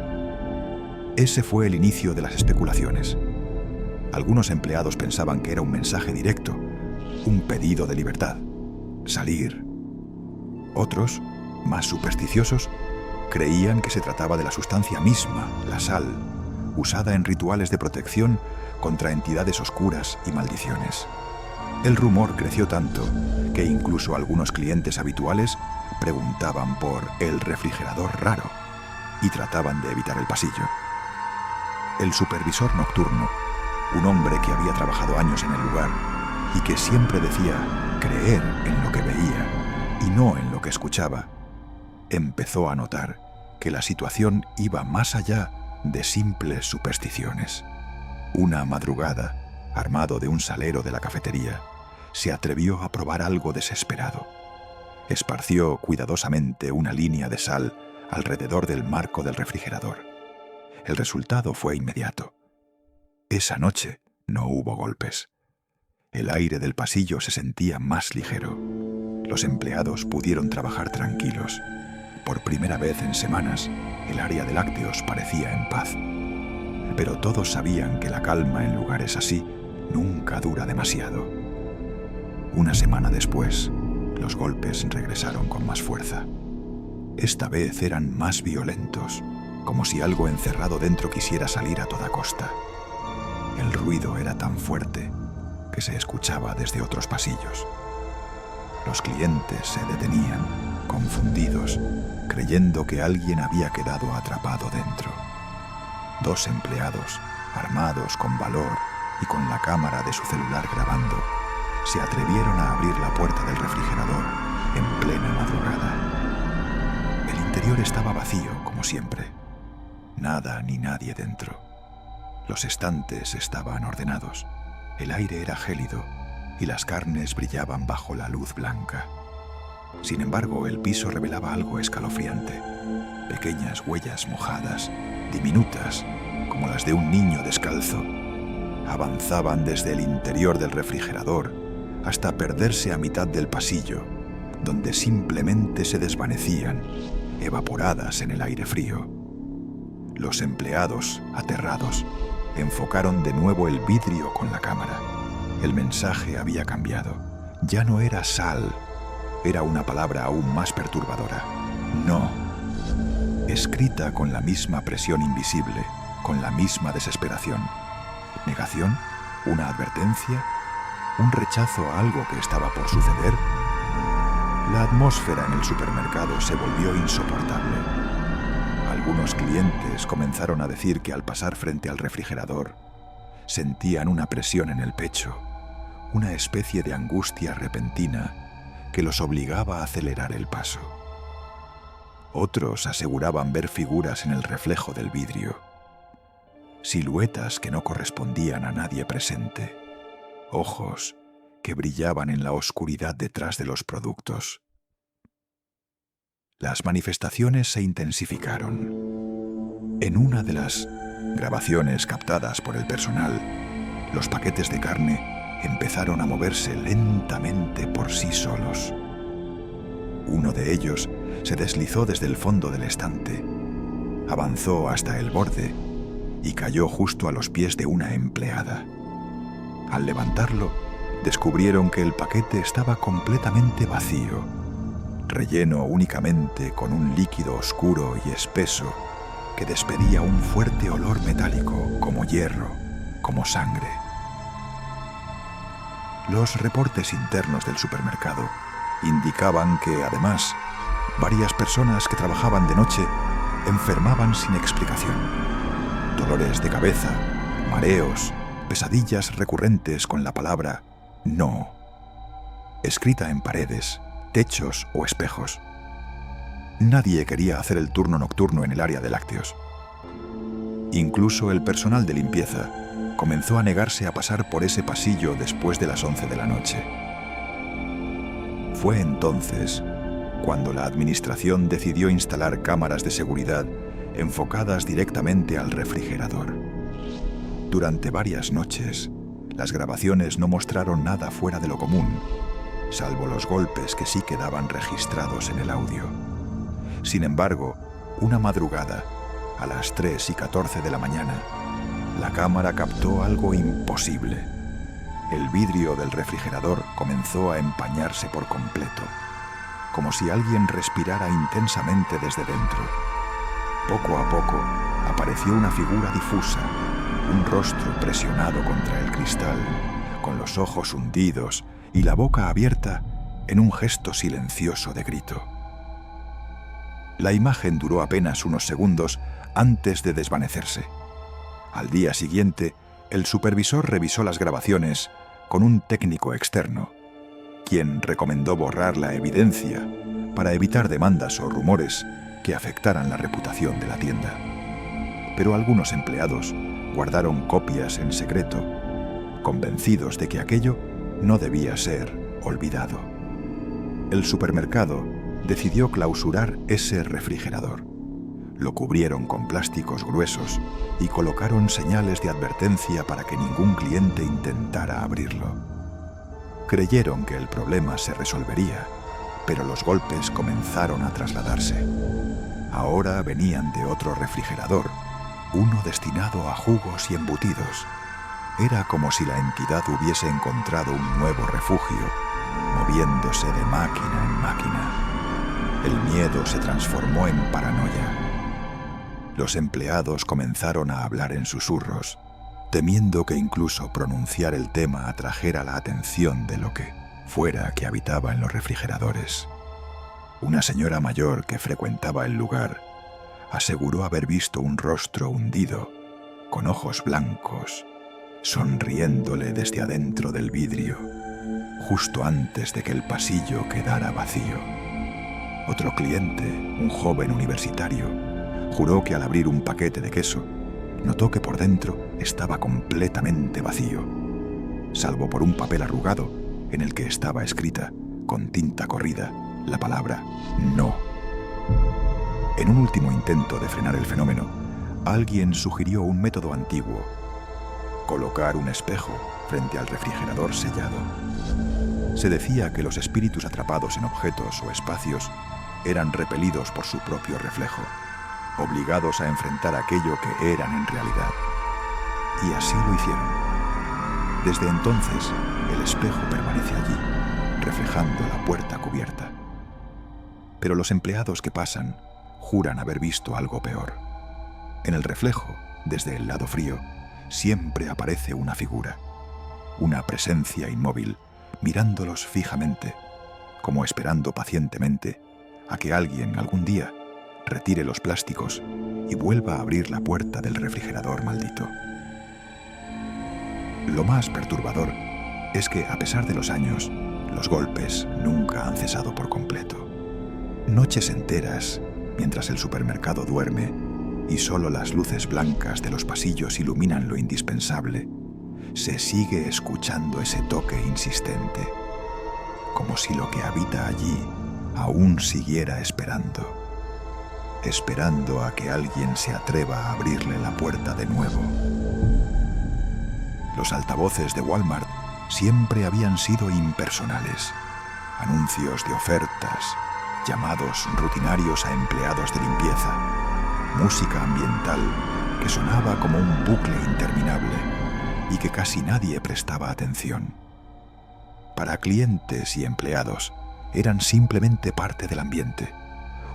Ese fue el inicio de las especulaciones. Algunos empleados pensaban que era un mensaje directo, un pedido de libertad, salir. Otros, más supersticiosos, creían que se trataba de la sustancia misma, la sal, usada en rituales de protección contra entidades oscuras y maldiciones. El rumor creció tanto que incluso algunos clientes habituales preguntaban por el refrigerador raro y trataban de evitar el pasillo. El supervisor nocturno, un hombre que había trabajado años en el lugar y que siempre decía creer en lo que veía y no en lo que escuchaba, empezó a notar que la situación iba más allá de simples supersticiones. Una madrugada, armado de un salero de la cafetería, se atrevió a probar algo desesperado. Esparció cuidadosamente una línea de sal alrededor del marco del refrigerador. El resultado fue inmediato. Esa noche no hubo golpes. El aire del pasillo se sentía más ligero. Los empleados pudieron trabajar tranquilos. Por primera vez en semanas, el área de lácteos parecía en paz. Pero todos sabían que la calma en lugares así nunca dura demasiado. Una semana después, los golpes regresaron con más fuerza. Esta vez eran más violentos, como si algo encerrado dentro quisiera salir a toda costa. El ruido era tan fuerte que se escuchaba desde otros pasillos. Los clientes se detenían, confundidos, creyendo que alguien había quedado atrapado dentro. 2 empleados, armados con valor y con la cámara de su celular grabando, se atrevieron a abrir la puerta del refrigerador en plena madrugada. El interior estaba vacío, como siempre. Nada ni nadie dentro. Los estantes estaban ordenados. El aire era gélido y las carnes brillaban bajo la luz blanca. Sin embargo, el piso revelaba algo escalofriante. Pequeñas huellas mojadas, diminutas, como las de un niño descalzo, avanzaban desde el interior del refrigerador hasta perderse a mitad del pasillo, donde simplemente se desvanecían, evaporadas en el aire frío. Los empleados, aterrados, enfocaron de nuevo el vidrio con la cámara. El mensaje había cambiado. Ya no era sal, era una palabra aún más perturbadora. No. Escrita con la misma presión invisible, con la misma desesperación. ¿Negación? ¿Una advertencia? ¿Un rechazo a algo que estaba por suceder? La atmósfera en el supermercado se volvió insoportable. Algunos clientes comenzaron a decir que al pasar frente al refrigerador sentían una presión en el pecho, una especie de angustia repentina que los obligaba a acelerar el paso. Otros aseguraban ver figuras en el reflejo del vidrio, siluetas que no correspondían a nadie presente, ojos que brillaban en la oscuridad detrás de los productos. Las manifestaciones se intensificaron. En una de las grabaciones captadas por el personal, los paquetes de carne empezaron a moverse lentamente por sí solos. Uno de ellos se deslizó desde el fondo del estante, avanzó hasta el borde y cayó justo a los pies de una empleada. Al levantarlo, descubrieron que el paquete estaba completamente vacío, relleno únicamente con un líquido oscuro y espeso que despedía un fuerte olor metálico, como hierro, como sangre. Los reportes internos del supermercado indicaban que, además, varias personas que trabajaban de noche enfermaban sin explicación. Dolores de cabeza, mareos, pesadillas recurrentes con la palabra «no», escrita en paredes, techos o espejos. Nadie quería hacer el turno nocturno en el área de lácteos. Incluso el personal de limpieza comenzó a negarse a pasar por ese pasillo después de las 11 de la noche. Fue entonces cuando la administración decidió instalar cámaras de seguridad enfocadas directamente al refrigerador. Durante varias noches, las grabaciones no mostraron nada fuera de lo común, salvo los golpes que sí quedaban registrados en el audio. Sin embargo, una madrugada, a las 3:14 de la mañana, la cámara captó algo imposible. El vidrio del refrigerador comenzó a empañarse por completo, como si alguien respirara intensamente desde dentro. Poco a poco apareció una figura difusa, un rostro presionado contra el cristal, con los ojos hundidos y la boca abierta en un gesto silencioso de grito. La imagen duró apenas unos segundos antes de desvanecerse. Al día siguiente, el supervisor revisó las grabaciones con un técnico externo, quien recomendó borrar la evidencia para evitar demandas o rumores que afectaran la reputación de la tienda. Pero algunos empleados guardaron copias en secreto, convencidos de que aquello no debía ser olvidado. El supermercado decidió clausurar ese refrigerador. Lo cubrieron con plásticos gruesos y colocaron señales de advertencia para que ningún cliente intentara abrirlo. Creyeron que el problema se resolvería, pero los golpes comenzaron a trasladarse. Ahora venían de otro refrigerador, uno destinado a jugos y embutidos. Era como si la entidad hubiese encontrado un nuevo refugio, moviéndose de máquina en máquina. El miedo se transformó en paranoia. Los empleados comenzaron a hablar en susurros, temiendo que incluso pronunciar el tema atrajera la atención de lo que fuera que habitaba en los refrigeradores. Una señora mayor que frecuentaba el lugar aseguró haber visto un rostro hundido, con ojos blancos, sonriéndole desde adentro del vidrio, justo antes de que el pasillo quedara vacío. Otro cliente, un joven universitario, juró que al abrir un paquete de queso, notó que por dentro estaba completamente vacío, salvo por un papel arrugado en el que estaba escrita, con tinta corrida, la palabra no. En un último intento de frenar el fenómeno, alguien sugirió un método antiguo: colocar un espejo frente al refrigerador sellado. Se decía que los espíritus atrapados en objetos o espacios eran repelidos por su propio reflejo, obligados a enfrentar aquello que eran en realidad. Y así lo hicieron. Desde entonces, el espejo permanece allí, reflejando la puerta cubierta. Pero los empleados que pasan juran haber visto algo peor. En el reflejo, desde el lado frío, siempre aparece una figura, una presencia inmóvil, mirándolos fijamente, como esperando pacientemente a que alguien algún día retire los plásticos y vuelva a abrir la puerta del refrigerador maldito. Lo más perturbador es que, a pesar de los años, los golpes nunca han cesado por completo. Noches enteras, mientras el supermercado duerme y solo las luces blancas de los pasillos iluminan lo indispensable, se sigue escuchando ese toque insistente, como si lo que habita allí aún siguiera esperando a que alguien se atreva a abrirle la puerta de nuevo. Los altavoces de Walmart siempre habían sido impersonales. Anuncios de ofertas, llamados rutinarios a empleados de limpieza, música ambiental que sonaba como un bucle interminable y que casi nadie prestaba atención. Para clientes y empleados eran simplemente parte del ambiente,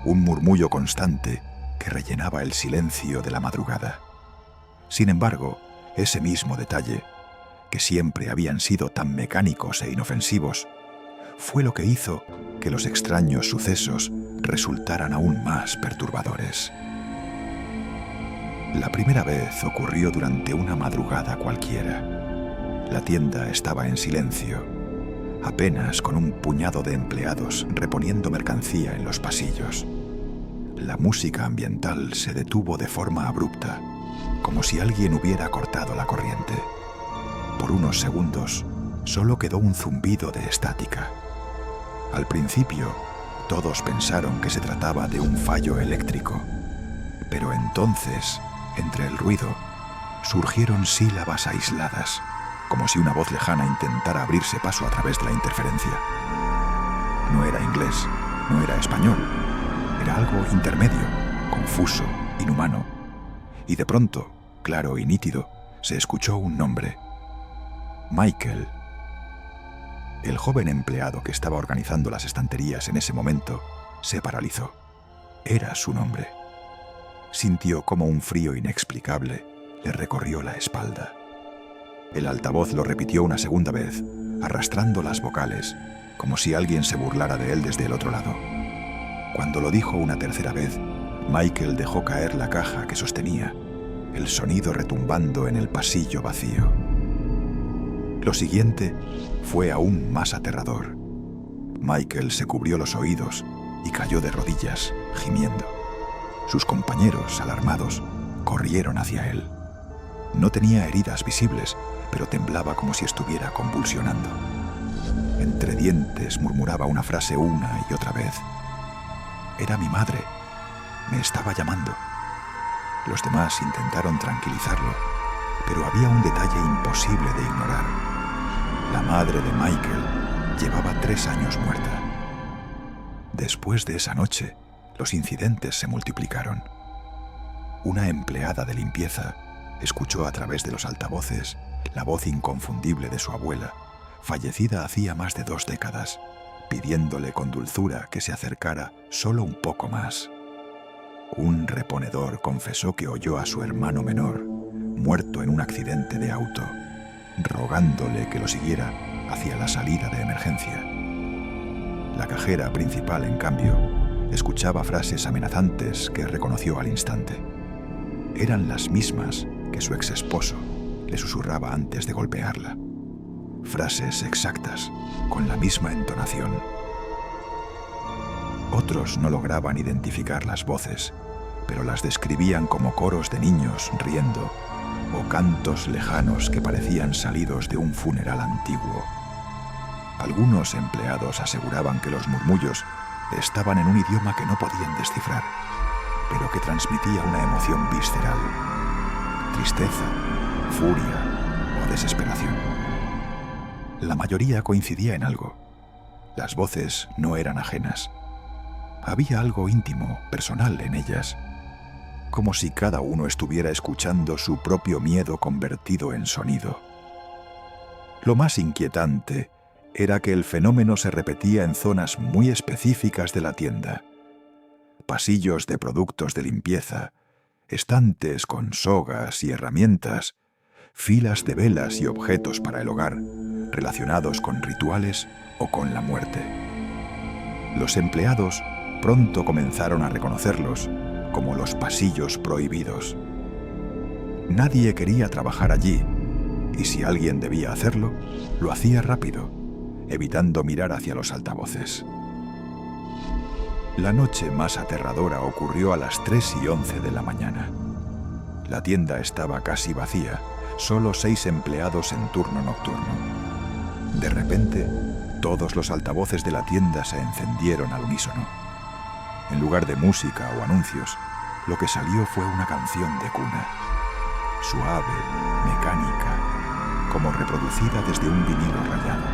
un murmullo constante que rellenaba el silencio de la madrugada. Sin embargo, ese mismo detalle, que siempre habían sido tan mecánicos e inofensivos, fue lo que hizo que los extraños sucesos resultaran aún más perturbadores. La primera vez ocurrió durante una madrugada cualquiera. La tienda estaba en silencio, apenas con un puñado de empleados reponiendo mercancía en los pasillos. La música ambiental se detuvo de forma abrupta, como si alguien hubiera cortado la corriente. Por unos segundos, solo quedó un zumbido de estática. Al principio, todos pensaron que se trataba de un fallo eléctrico, pero entonces, entre el ruido, surgieron sílabas aisladas, como si una voz lejana intentara abrirse paso a través de la interferencia. No era inglés, no era español, era algo intermedio, confuso, inhumano. Y de pronto, claro y nítido, se escuchó un nombre: Michael. El joven empleado que estaba organizando las estanterías en ese momento se paralizó. Era su nombre. Sintió como un frío inexplicable le recorrió la espalda. El altavoz lo repitió una segunda vez, arrastrando las vocales, como si alguien se burlara de él desde el otro lado. Cuando lo dijo una tercera vez, Michael dejó caer la caja que sostenía, el sonido retumbando en el pasillo vacío. Lo siguiente fue aún más aterrador. Michael se cubrió los oídos y cayó de rodillas, gimiendo. Sus compañeros, alarmados, corrieron hacia él. No tenía heridas visibles, pero temblaba como si estuviera convulsionando. Entre dientes murmuraba una frase una y otra vez. Era mi madre. Me estaba llamando. Los demás intentaron tranquilizarlo, pero había un detalle imposible de ignorar. La madre de Michael llevaba 3 años muerta. Después de esa noche, los incidentes se multiplicaron. Una empleada de limpieza escuchó a través de los altavoces la voz inconfundible de su abuela, fallecida hacía más de 2 décadas, pidiéndole con dulzura que se acercara solo un poco más. Un reponedor confesó que oyó a su hermano menor, muerto en un accidente de auto, rogándole que lo siguiera hacia la salida de emergencia. La cajera principal, en cambio, escuchaba frases amenazantes que reconoció al instante. Eran las mismas que su exesposo le susurraba antes de golpearla. Frases exactas, con la misma entonación. Otros no lograban identificar las voces, pero las describían como coros de niños riendo o cantos lejanos que parecían salidos de un funeral antiguo. Algunos empleados aseguraban que los murmullos estaban en un idioma que no podían descifrar, pero que transmitía una emoción visceral: tristeza, furia o desesperación. La mayoría coincidía en algo: las voces no eran ajenas. Había algo íntimo, personal en ellas, como si cada uno estuviera escuchando su propio miedo convertido en sonido. Lo más inquietante era que el fenómeno se repetía en zonas muy específicas de la tienda: pasillos de productos de limpieza, estantes con sogas y herramientas, filas de velas y objetos para el hogar, relacionados con rituales o con la muerte. Los empleados pronto comenzaron a reconocerlos como los pasillos prohibidos. Nadie quería trabajar allí, y si alguien debía hacerlo, lo hacía rápido, evitando mirar hacia los altavoces. La noche más aterradora ocurrió a las 3:11 de la mañana. La tienda estaba casi vacía, solo 6 empleados en turno nocturno. De repente, todos los altavoces de la tienda se encendieron al unísono. En lugar de música o anuncios, lo que salió fue una canción de cuna, suave, mecánica, como reproducida desde un vinilo rayado.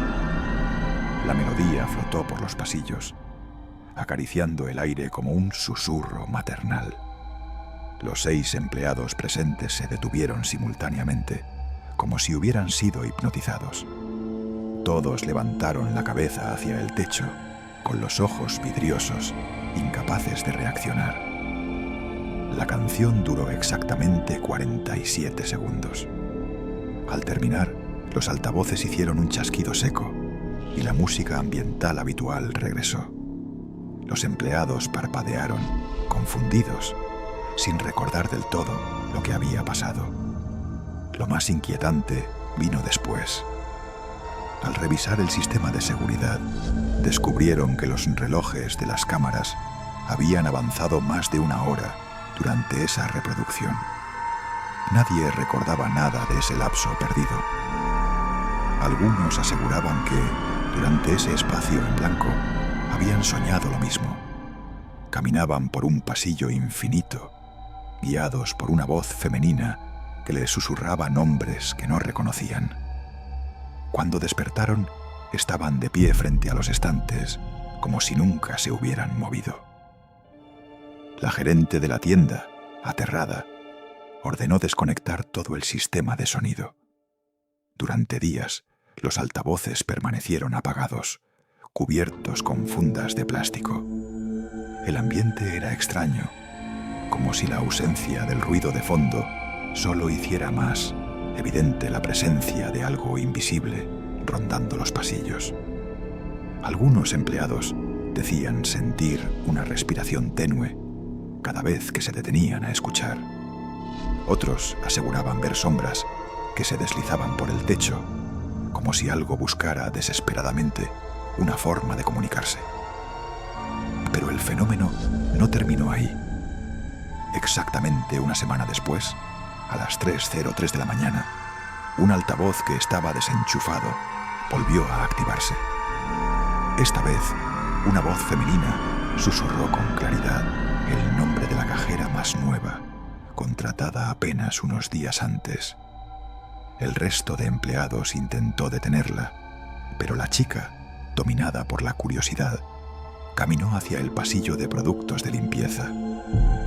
La melodía flotó por los pasillos, acariciando el aire como un susurro maternal. Los 6 empleados presentes se detuvieron simultáneamente, como si hubieran sido hipnotizados. Todos levantaron la cabeza hacia el techo, con los ojos vidriosos, incapaces de reaccionar. La canción duró exactamente 47 segundos. Al terminar, los altavoces hicieron un chasquido seco y la música ambiental habitual regresó. Los empleados parpadearon, confundidos, sin recordar del todo lo que había pasado. Lo más inquietante vino después. Al revisar el sistema de seguridad, descubrieron que los relojes de las cámaras habían avanzado más de 1 hora durante esa reproducción. Nadie recordaba nada de ese lapso perdido. Algunos aseguraban que, durante ese espacio en blanco, habían soñado lo mismo. Caminaban por un pasillo infinito, guiados por una voz femenina que les susurraba nombres que no reconocían. Cuando despertaron, estaban de pie frente a los estantes, como si nunca se hubieran movido. La gerente de la tienda, aterrada, ordenó desconectar todo el sistema de sonido. Durante días, los altavoces permanecieron apagados, cubiertos con fundas de plástico. El ambiente era extraño, como si la ausencia del ruido de fondo solo hiciera más evidente la presencia de algo invisible rondando los pasillos. Algunos empleados decían sentir una respiración tenue cada vez que se detenían a escuchar. Otros aseguraban ver sombras que se deslizaban por el techo, como si algo buscara desesperadamente una forma de comunicarse. Pero el fenómeno no terminó ahí. Exactamente 1 semana después, a las 3:03 de la mañana, un altavoz que estaba desenchufado volvió a activarse. Esta vez, una voz femenina susurró con claridad el nombre de la cajera más nueva, contratada apenas unos días antes. El resto de empleados intentó detenerla, pero la chica dominada por la curiosidad, caminó hacia el pasillo de productos de limpieza.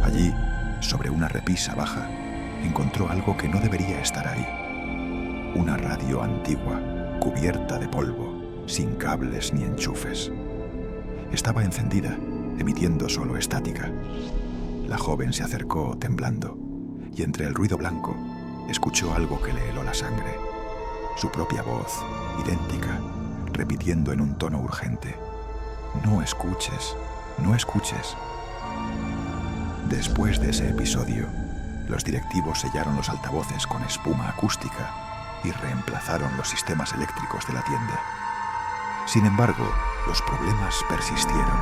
Allí, sobre una repisa baja, encontró algo que no debería estar ahí. Una radio antigua, cubierta de polvo, sin cables ni enchufes. Estaba encendida, emitiendo solo estática. La joven se acercó temblando y entre el ruido blanco escuchó algo que le heló la sangre. Su propia voz, idéntica, repitiendo en un tono urgente: «No escuches, no escuches». Después de ese episodio, los directivos sellaron los altavoces con espuma acústica y reemplazaron los sistemas eléctricos de la tienda. Sin embargo, los problemas persistieron.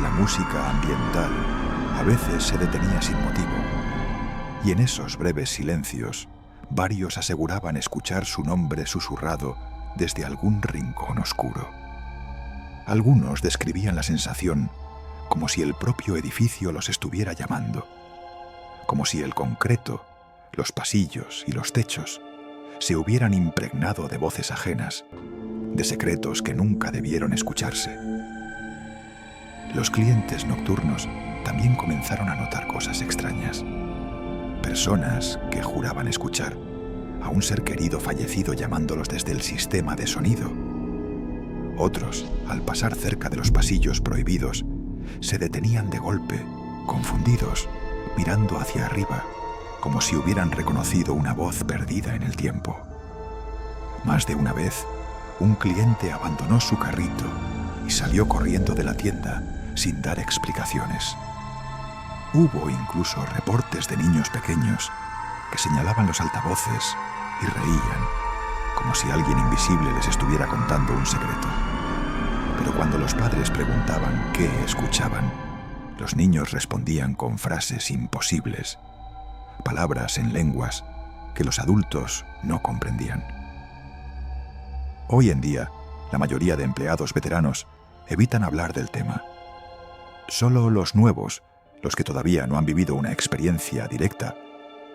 La música ambiental a veces se detenía sin motivo, y en esos breves silencios, varios aseguraban escuchar su nombre susurrado desde algún rincón oscuro. Algunos describían la sensación como si el propio edificio los estuviera llamando, como si el concreto, los pasillos y los techos se hubieran impregnado de voces ajenas, de secretos que nunca debieron escucharse. Los clientes nocturnos también comenzaron a notar cosas extrañas. Personas que juraban escuchar a un ser querido fallecido llamándolos desde el sistema de sonido. Otros, al pasar cerca de los pasillos prohibidos, se detenían de golpe, confundidos, mirando hacia arriba, como si hubieran reconocido una voz perdida en el tiempo. Más de una vez, un cliente abandonó su carrito y salió corriendo de la tienda sin dar explicaciones. Hubo incluso reportes de niños pequeños que señalaban los altavoces y reían, como si alguien invisible les estuviera contando un secreto. Pero cuando los padres preguntaban qué escuchaban, los niños respondían con frases imposibles, palabras en lenguas que los adultos no comprendían. Hoy en día, la mayoría de empleados veteranos evitan hablar del tema. Solo los nuevos, los que todavía no han vivido una experiencia directa,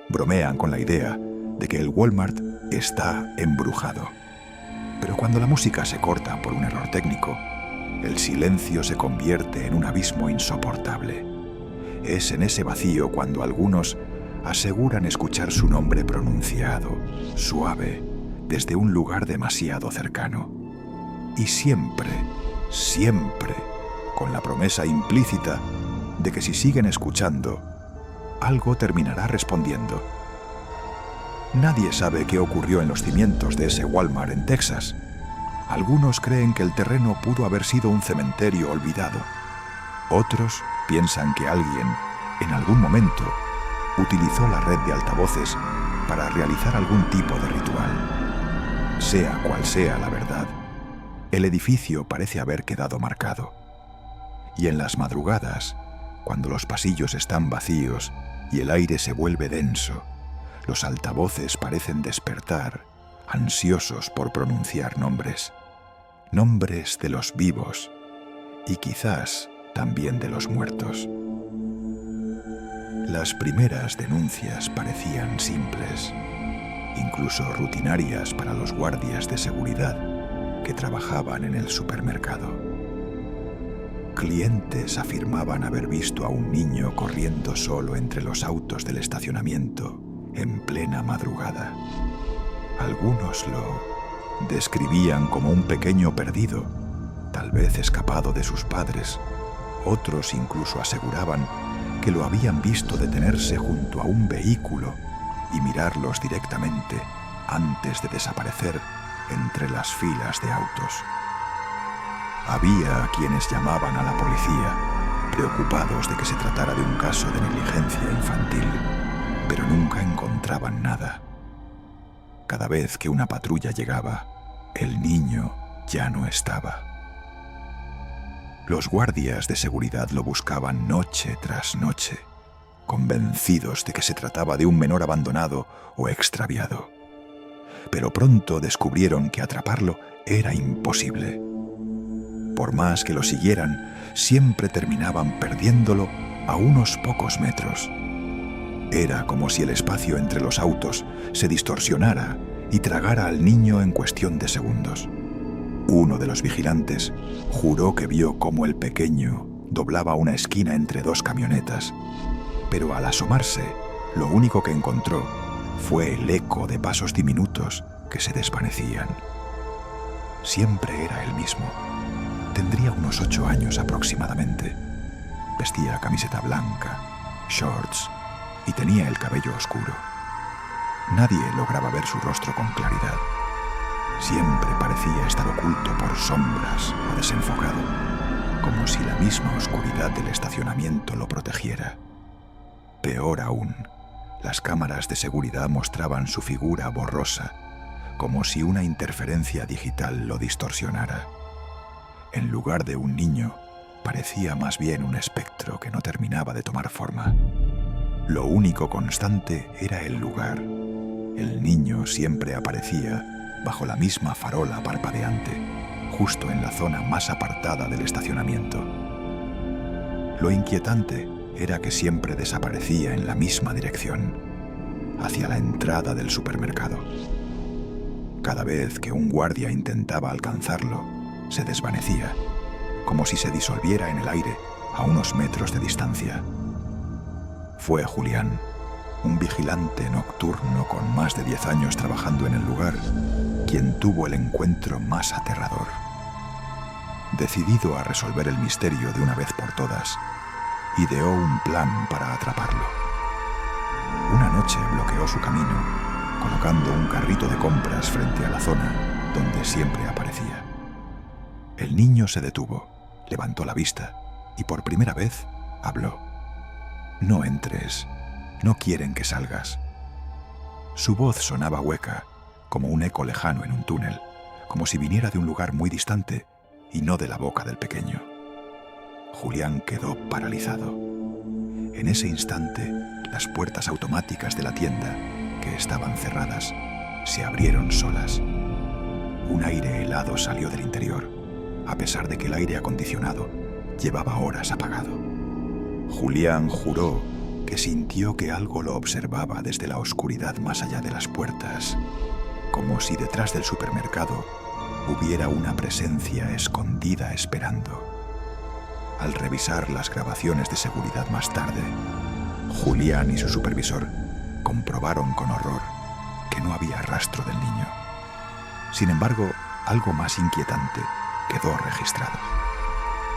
bromean con la idea de que el Walmart está embrujado. Pero cuando la música se corta por un error técnico, el silencio se convierte en un abismo insoportable. Es en ese vacío cuando algunos aseguran escuchar su nombre pronunciado, suave, desde un lugar demasiado cercano. Y siempre, siempre, con la promesa implícita de que si siguen escuchando, algo terminará respondiendo. Nadie sabe qué ocurrió en los cimientos de ese Walmart en Texas. Algunos creen que el terreno pudo haber sido un cementerio olvidado. Otros piensan que alguien, en algún momento, utilizó la red de altavoces para realizar algún tipo de ritual. Sea cual sea la verdad, el edificio parece haber quedado marcado. Y en las madrugadas, cuando los pasillos están vacíos y el aire se vuelve denso, los altavoces parecen despertar, ansiosos por pronunciar nombres. Nombres de los vivos y quizás también de los muertos. Las primeras denuncias parecían simples, incluso rutinarias para los guardias de seguridad que trabajaban en el supermercado. Clientes afirmaban haber visto a un niño corriendo solo entre los autos del estacionamiento en plena madrugada. Algunos lo describían como un pequeño perdido, tal vez escapado de sus padres. Otros incluso aseguraban que lo habían visto detenerse junto a un vehículo y mirarlos directamente antes de desaparecer entre las filas de autos. Había quienes llamaban a la policía, preocupados de que se tratara de un caso de negligencia infantil, pero nunca encontraban nada. Cada vez que una patrulla llegaba, el niño ya no estaba. Los guardias de seguridad lo buscaban noche tras noche, convencidos de que se trataba de un menor abandonado o extraviado. Pero pronto descubrieron que atraparlo era imposible. Por más que lo siguieran, siempre terminaban perdiéndolo a unos pocos metros. Era como si el espacio entre los autos se distorsionara y tragara al niño en cuestión de segundos. Uno de los vigilantes juró que vio cómo el pequeño doblaba una esquina entre dos camionetas, pero al asomarse, lo único que encontró fue el eco de pasos diminutos que se desvanecían. Siempre era el mismo. Tendría unos 8 años aproximadamente. Vestía camiseta blanca, shorts y tenía el cabello oscuro. Nadie lograba ver su rostro con claridad. Siempre parecía estar oculto por sombras o desenfocado, como si la misma oscuridad del estacionamiento lo protegiera. Peor aún, las cámaras de seguridad mostraban su figura borrosa, como si una interferencia digital lo distorsionara. En lugar de un niño, parecía más bien un espectro que no terminaba de tomar forma. Lo único constante era el lugar. El niño siempre aparecía bajo la misma farola parpadeante, justo en la zona más apartada del estacionamiento. Lo inquietante era que siempre desaparecía en la misma dirección, hacia la entrada del supermercado. Cada vez que un guardia intentaba alcanzarlo, se desvanecía, como si se disolviera en el aire a unos metros de distancia. Fue Julián, un vigilante nocturno con más de 10 años trabajando en el lugar, quien tuvo el encuentro más aterrador. Decidido a resolver el misterio de una vez por todas, ideó un plan para atraparlo. Una noche bloqueó su camino, colocando un carrito de compras frente a la zona donde siempre aparecía. El niño se detuvo, levantó la vista y por primera vez habló. «No entres, no quieren que salgas». Su voz sonaba hueca, como un eco lejano en un túnel, como si viniera de un lugar muy distante y no de la boca del pequeño. Julián quedó paralizado. En ese instante, las puertas automáticas de la tienda, que estaban cerradas, se abrieron solas. Un aire helado salió del interior, a pesar de que el aire acondicionado llevaba horas apagado. Julián juró que sintió que algo lo observaba desde la oscuridad más allá de las puertas, como si detrás del supermercado hubiera una presencia escondida esperando. Al revisar las grabaciones de seguridad más tarde, Julián y su supervisor comprobaron con horror que no había rastro del niño. Sin embargo, algo más inquietante quedó registrado.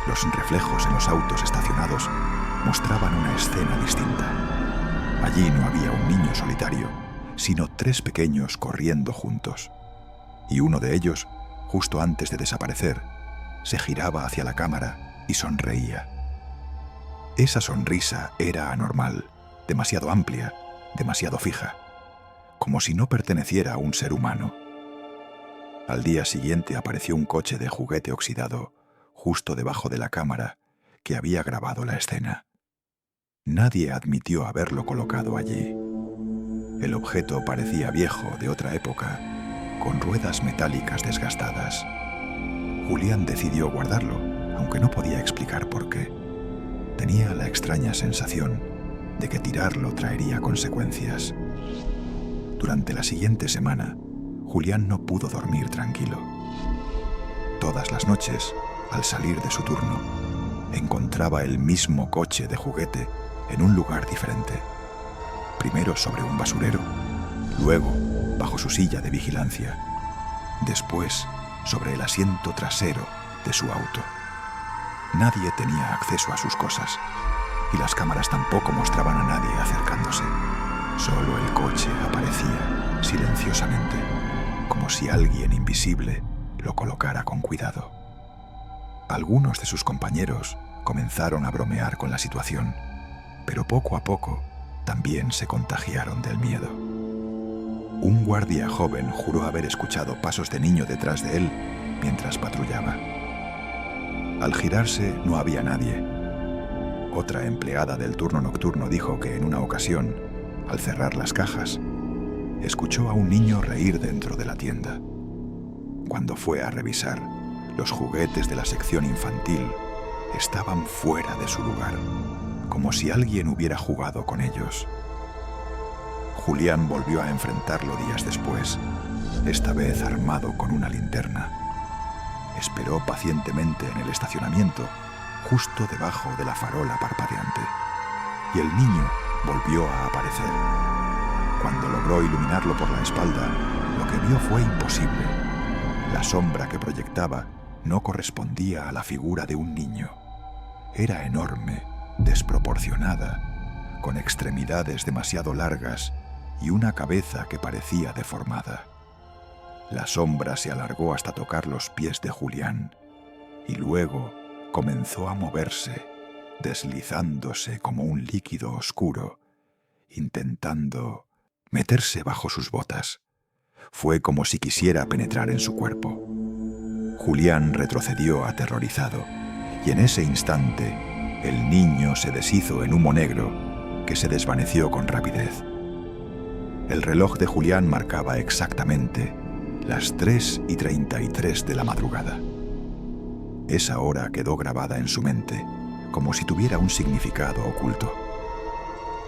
Los reflejos en los autos estacionados mostraban una escena distinta. Allí no había un niño solitario, sino 3 pequeños corriendo juntos. Y uno de ellos, justo antes de desaparecer, se giraba hacia la cámara y sonreía. Esa sonrisa era anormal, demasiado amplia, demasiado fija, como si no perteneciera a un ser humano. Al día siguiente apareció un coche de juguete oxidado justo debajo de la cámara que había grabado la escena. Nadie admitió haberlo colocado allí. El objeto parecía viejo, de otra época, con ruedas metálicas desgastadas. Julián decidió guardarlo, aunque no podía explicar por qué. Tenía la extraña sensación de que tirarlo traería consecuencias. Durante la siguiente semana, Julián no pudo dormir tranquilo. Todas las noches, al salir de su turno, encontraba el mismo coche de juguete en un lugar diferente. Primero sobre un basurero, luego bajo su silla de vigilancia, después sobre el asiento trasero de su auto. Nadie tenía acceso a sus cosas y las cámaras tampoco mostraban a nadie acercándose. Solo el coche aparecía silenciosamente, como si alguien invisible lo colocara con cuidado. Algunos de sus compañeros comenzaron a bromear con la situación, pero poco a poco también se contagiaron del miedo. Un guardia joven juró haber escuchado pasos de niño detrás de él mientras patrullaba. Al girarse no había nadie. Otra empleada del turno nocturno dijo que en una ocasión, al cerrar las cajas, escuchó a un niño reír dentro de la tienda. Cuando fue a revisar, los juguetes de la sección infantil estaban fuera de su lugar, como si alguien hubiera jugado con ellos. Julián volvió a enfrentarlo días después, esta vez armado con una linterna. esperó pacientemente en el estacionamiento, justo debajo de la farola parpadeante, y el niño volvió a aparecer. Cuando logró iluminarlo por la espalda, lo que vio fue imposible. La sombra que proyectaba no correspondía a la figura de un niño. Era enorme, desproporcionada, con extremidades demasiado largas y una cabeza que parecía deformada. La sombra se alargó hasta tocar los pies de Julián y luego comenzó a moverse, deslizándose como un líquido oscuro, intentando meterse bajo sus botas. Fue como si quisiera penetrar en su cuerpo. Julián retrocedió aterrorizado, y en ese instante el niño se deshizo en humo negro que se desvaneció con rapidez. El reloj de Julián marcaba exactamente las 3:33 de la madrugada. Esa hora quedó grabada en su mente, como si tuviera un significado oculto.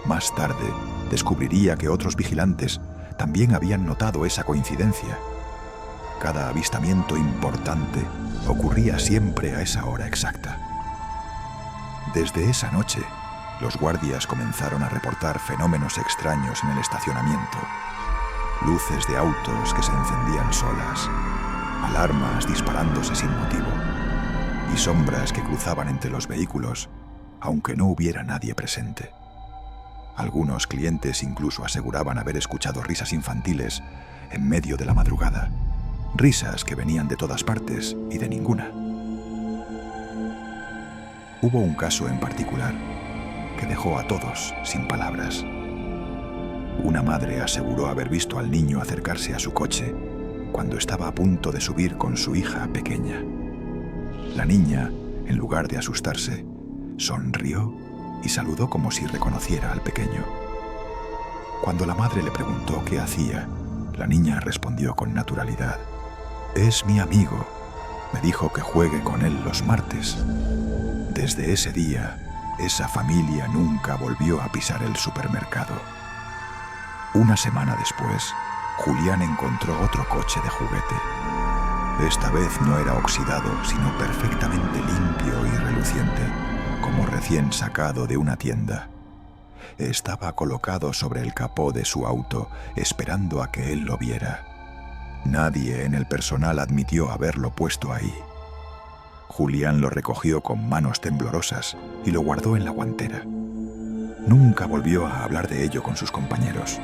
Más tarde, descubriría que otros vigilantes también habían notado esa coincidencia. Cada avistamiento importante ocurría siempre a esa hora exacta. Desde esa noche, los guardias comenzaron a reportar fenómenos extraños en el estacionamiento. Luces de autos que se encendían solas, alarmas disparándose sin motivo y sombras que cruzaban entre los vehículos, aunque no hubiera nadie presente. Algunos clientes incluso aseguraban haber escuchado risas infantiles en medio de la madrugada, risas que venían de todas partes y de ninguna. Hubo un caso en particular que dejó a todos sin palabras. Una madre aseguró haber visto al niño acercarse a su coche cuando estaba a punto de subir con su hija pequeña. La niña, en lugar de asustarse, sonrió y saludó como si reconociera al pequeño. Cuando la madre le preguntó qué hacía, la niña respondió con naturalidad: «Es mi amigo. Me dijo que juegue con él los martes». Desde ese día, esa familia nunca volvió a pisar el supermercado. Una semana después, Julián encontró otro coche de juguete. Esta vez no era oxidado, sino perfectamente limpio y reluciente, como recién sacado de una tienda. Estaba colocado sobre el capó de su auto, esperando a que él lo viera. Nadie en el personal admitió haberlo puesto ahí. Julián lo recogió con manos temblorosas y lo guardó en la guantera. Nunca volvió a hablar de ello con sus compañeros.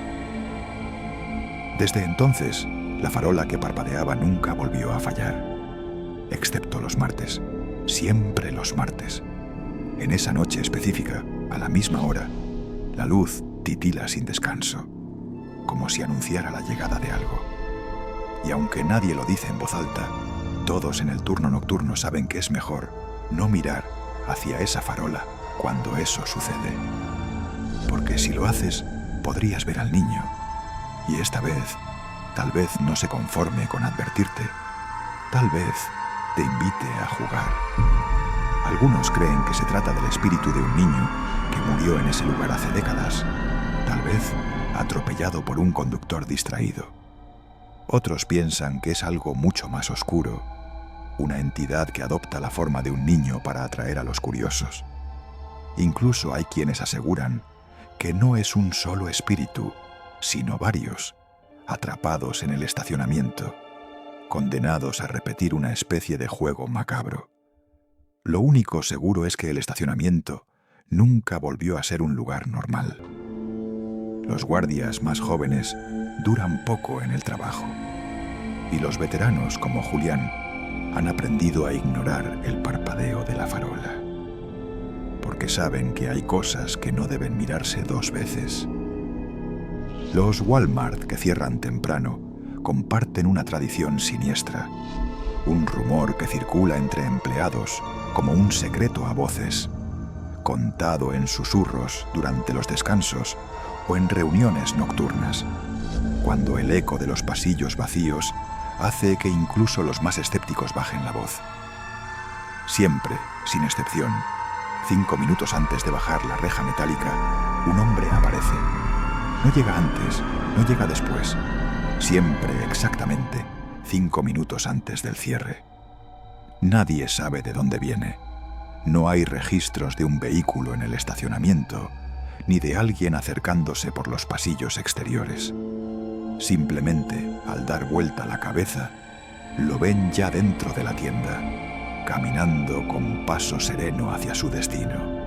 Desde entonces, la farola que parpadeaba nunca volvió a fallar, excepto los martes, siempre los martes. En esa noche específica, a la misma hora, la luz titila sin descanso, como si anunciara la llegada de algo. Y aunque nadie lo dice en voz alta, todos en el turno nocturno saben que es mejor no mirar hacia esa farola cuando eso sucede. Porque si lo haces, podrías ver al niño. Y esta vez, tal vez no se conforme con advertirte. Tal vez te invite a jugar. Algunos creen que se trata del espíritu de un niño que murió en ese lugar hace décadas, tal vez atropellado por un conductor distraído. Otros piensan que es algo mucho más oscuro, una entidad que adopta la forma de un niño para atraer a los curiosos. Incluso hay quienes aseguran que no es un solo espíritu, sino varios, atrapados en el estacionamiento, condenados a repetir una especie de juego macabro. Lo único seguro es que el estacionamiento nunca volvió a ser un lugar normal. Los guardias más jóvenes duran poco en el trabajo, y los veteranos como Julián han aprendido a ignorar el parpadeo de la farola, porque saben que hay cosas que no deben mirarse dos veces. Los Walmart que cierran temprano comparten una tradición siniestra, un rumor que circula entre empleados como un secreto a voces, contado en susurros durante los descansos o en reuniones nocturnas, cuando el eco de los pasillos vacíos hace que incluso los más escépticos bajen la voz. Siempre, sin excepción, 5 minutos antes de bajar la reja metálica, un hombre aparece. No llega antes, no llega después. Siempre exactamente 5 minutos antes del cierre. Nadie sabe de dónde viene. No hay registros de un vehículo en el estacionamiento, ni de alguien acercándose por los pasillos exteriores. Simplemente, al dar vuelta la cabeza, lo ven ya dentro de la tienda, caminando con paso sereno hacia su destino.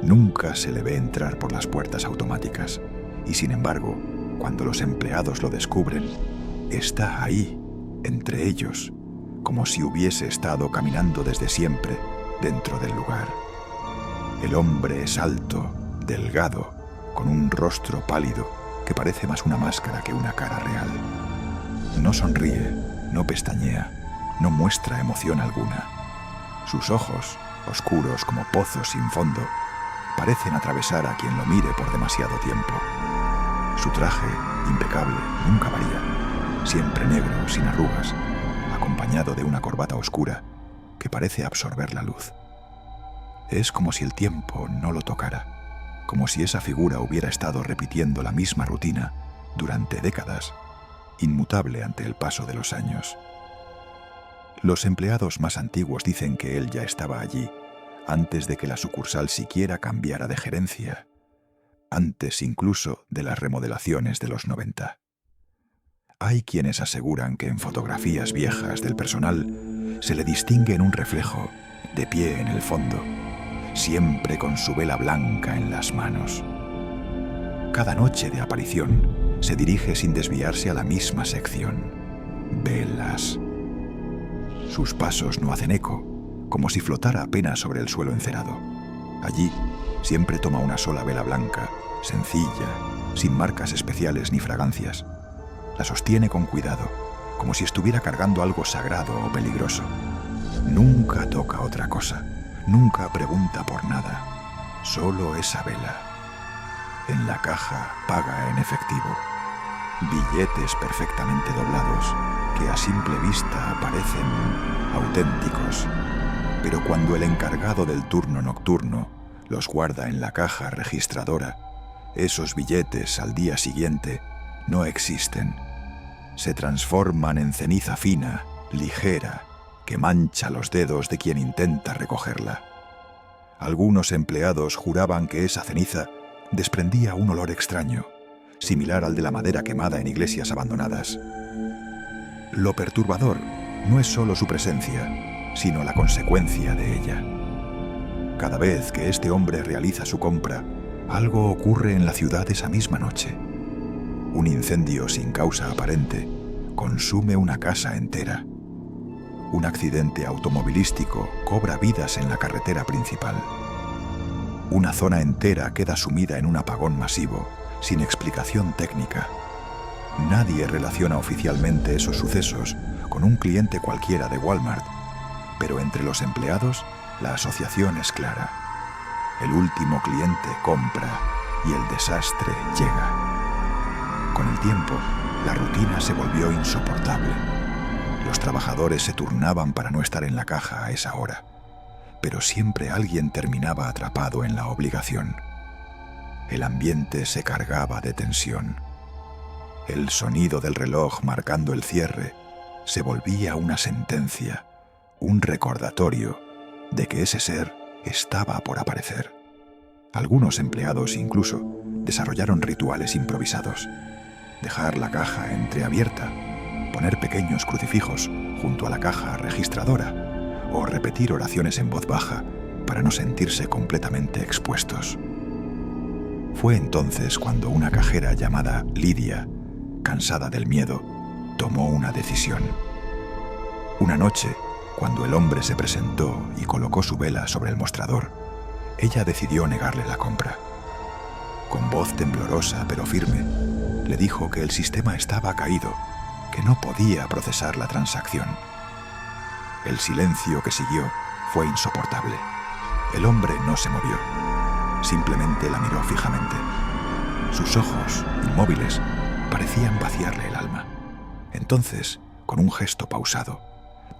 Nunca se le ve entrar por las puertas automáticas, y sin embargo, cuando los empleados lo descubren, está ahí, entre ellos, como si hubiese estado caminando desde siempre dentro del lugar. El hombre es alto, delgado, con un rostro pálido que parece más una máscara que una cara real. No sonríe, no pestañea, no muestra emoción alguna. Sus ojos, oscuros como pozos sin fondo, parecen atravesar a quien lo mire por demasiado tiempo. Su traje, impecable, nunca varía, siempre negro, sin arrugas, acompañado de una corbata oscura que parece absorber la luz. Es como si el tiempo no lo tocara, como si esa figura hubiera estado repitiendo la misma rutina durante décadas, inmutable ante el paso de los años. Los empleados más antiguos dicen que él ya estaba allí antes de que la sucursal siquiera cambiara de gerencia, antes incluso de las remodelaciones de los 90. Hay quienes aseguran que en fotografías viejas del personal se le distingue en un reflejo, de pie en el fondo, siempre con su vela blanca en las manos. Cada noche de aparición se dirige sin desviarse a la misma sección. Velas. Sus pasos no hacen eco, como si flotara apenas sobre el suelo encerado. Allí siempre toma una sola vela blanca, sencilla, sin marcas especiales ni fragancias. La sostiene con cuidado, como si estuviera cargando algo sagrado o peligroso. Nunca toca otra cosa, nunca pregunta por nada, solo esa vela. En la caja paga en efectivo, billetes perfectamente doblados que a simple vista parecen auténticos, pero cuando el encargado del turno nocturno los guarda en la caja registradora, esos billetes al día siguiente no existen. Se transforman en ceniza fina, ligera, que mancha los dedos de quien intenta recogerla. Algunos empleados juraban que esa ceniza desprendía un olor extraño, similar al de la madera quemada en iglesias abandonadas. Lo perturbador no es solo su presencia, sino la consecuencia de ella. Cada vez que este hombre realiza su compra, algo ocurre en la ciudad esa misma noche. Un incendio sin causa aparente consume una casa entera. Un accidente automovilístico cobra vidas en la carretera principal. Una zona entera queda sumida en un apagón masivo, sin explicación técnica. Nadie relaciona oficialmente esos sucesos con un cliente cualquiera de Walmart, pero entre los empleados la asociación es clara. El último cliente compra y el desastre llega. Con el tiempo, la rutina se volvió insoportable. Los trabajadores se turnaban para no estar en la caja a esa hora, pero siempre alguien terminaba atrapado en la obligación. El ambiente se cargaba de tensión. El sonido del reloj marcando el cierre se volvía una sentencia, un recordatorio de que ese ser estaba por aparecer. Algunos empleados incluso desarrollaron rituales improvisados. Dejar la caja entreabierta, poner pequeños crucifijos junto a la caja registradora o repetir oraciones en voz baja para no sentirse completamente expuestos. Fue entonces cuando una cajera llamada Lidia, cansada del miedo, tomó una decisión. Una noche, cuando el hombre se presentó y colocó su vela sobre el mostrador, ella decidió negarle la compra. Con voz temblorosa pero firme, le dijo que el sistema estaba caído, que no podía procesar la transacción. El silencio que siguió fue insoportable. El hombre no se movió, simplemente la miró fijamente. Sus ojos, inmóviles, parecían vaciarle el alma. Entonces, con un gesto pausado,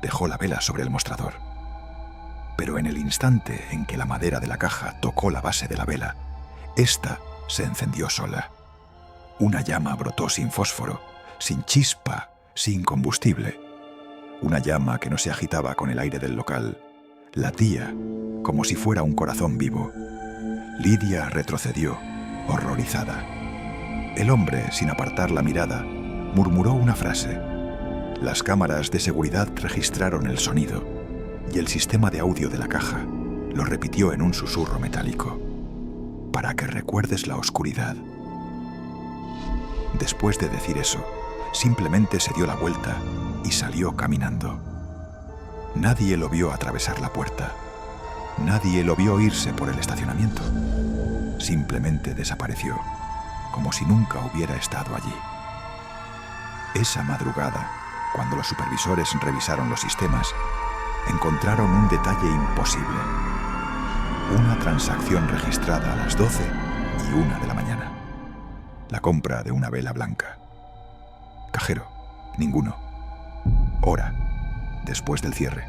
dejó la vela sobre el mostrador. Pero en el instante en que la madera de la caja tocó la base de la vela, ésta se encendió sola. Una llama brotó sin fósforo, sin chispa, sin combustible. Una llama que no se agitaba con el aire del local. Latía como si fuera un corazón vivo. Lidia retrocedió, horrorizada. El hombre, sin apartar la mirada, murmuró una frase. Las cámaras de seguridad registraron el sonido y el sistema de audio de la caja lo repitió en un susurro metálico. Para que recuerdes la oscuridad. Después de decir eso, simplemente se dio la vuelta y salió caminando. Nadie lo vio atravesar la puerta. Nadie lo vio irse por el estacionamiento. Simplemente desapareció, como si nunca hubiera estado allí. Esa madrugada, cuando los supervisores revisaron los sistemas, encontraron un detalle imposible. Una transacción registrada a las 12:01 de la mañana. La compra de una vela blanca. Cajero, ninguno. Hora, después del cierre.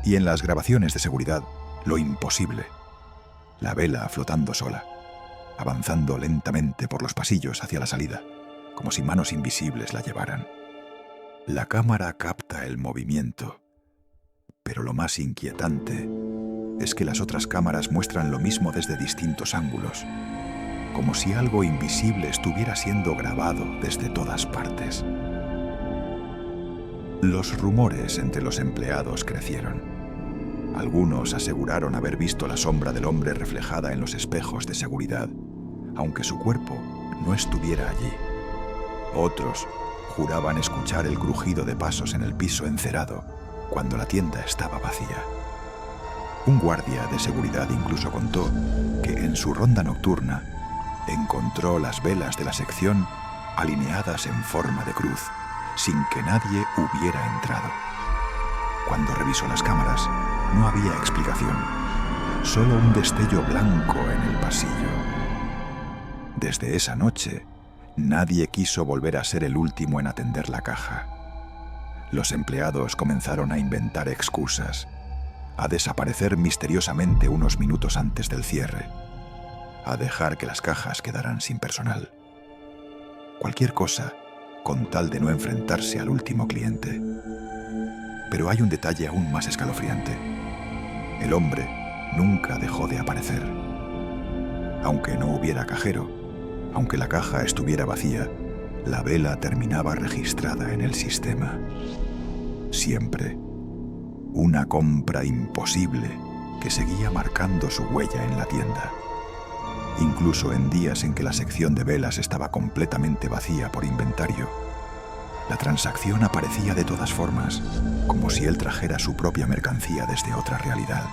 Y en las grabaciones de seguridad, lo imposible. La vela flotando sola, avanzando lentamente por los pasillos hacia la salida, como si manos invisibles la llevaran. La cámara capta el movimiento, pero lo más inquietante es que las otras cámaras muestran lo mismo desde distintos ángulos, como si algo invisible estuviera siendo grabado desde todas partes. Los rumores entre los empleados crecieron. Algunos aseguraron haber visto la sombra del hombre reflejada en los espejos de seguridad, aunque su cuerpo no estuviera allí. Otros juraban escuchar el crujido de pasos en el piso encerado cuando la tienda estaba vacía. Un guardia de seguridad incluso contó que en su ronda nocturna encontró las velas de la sección alineadas en forma de cruz, sin que nadie hubiera entrado. Cuando revisó las cámaras, no había explicación, solo un destello blanco en el pasillo. Desde esa noche, nadie quiso volver a ser el último en atender la caja. Los empleados comenzaron a inventar excusas, a desaparecer misteriosamente unos minutos antes del cierre, a dejar que las cajas quedaran sin personal. Cualquier cosa con tal de no enfrentarse al último cliente. Pero hay un detalle aún más escalofriante. El hombre nunca dejó de aparecer. Aunque no hubiera cajero, aunque la caja estuviera vacía, la vela terminaba registrada en el sistema. Siempre. Una compra imposible que seguía marcando su huella en la tienda. Incluso en días en que la sección de velas estaba completamente vacía por inventario, la transacción aparecía de todas formas, como si él trajera su propia mercancía desde otra realidad.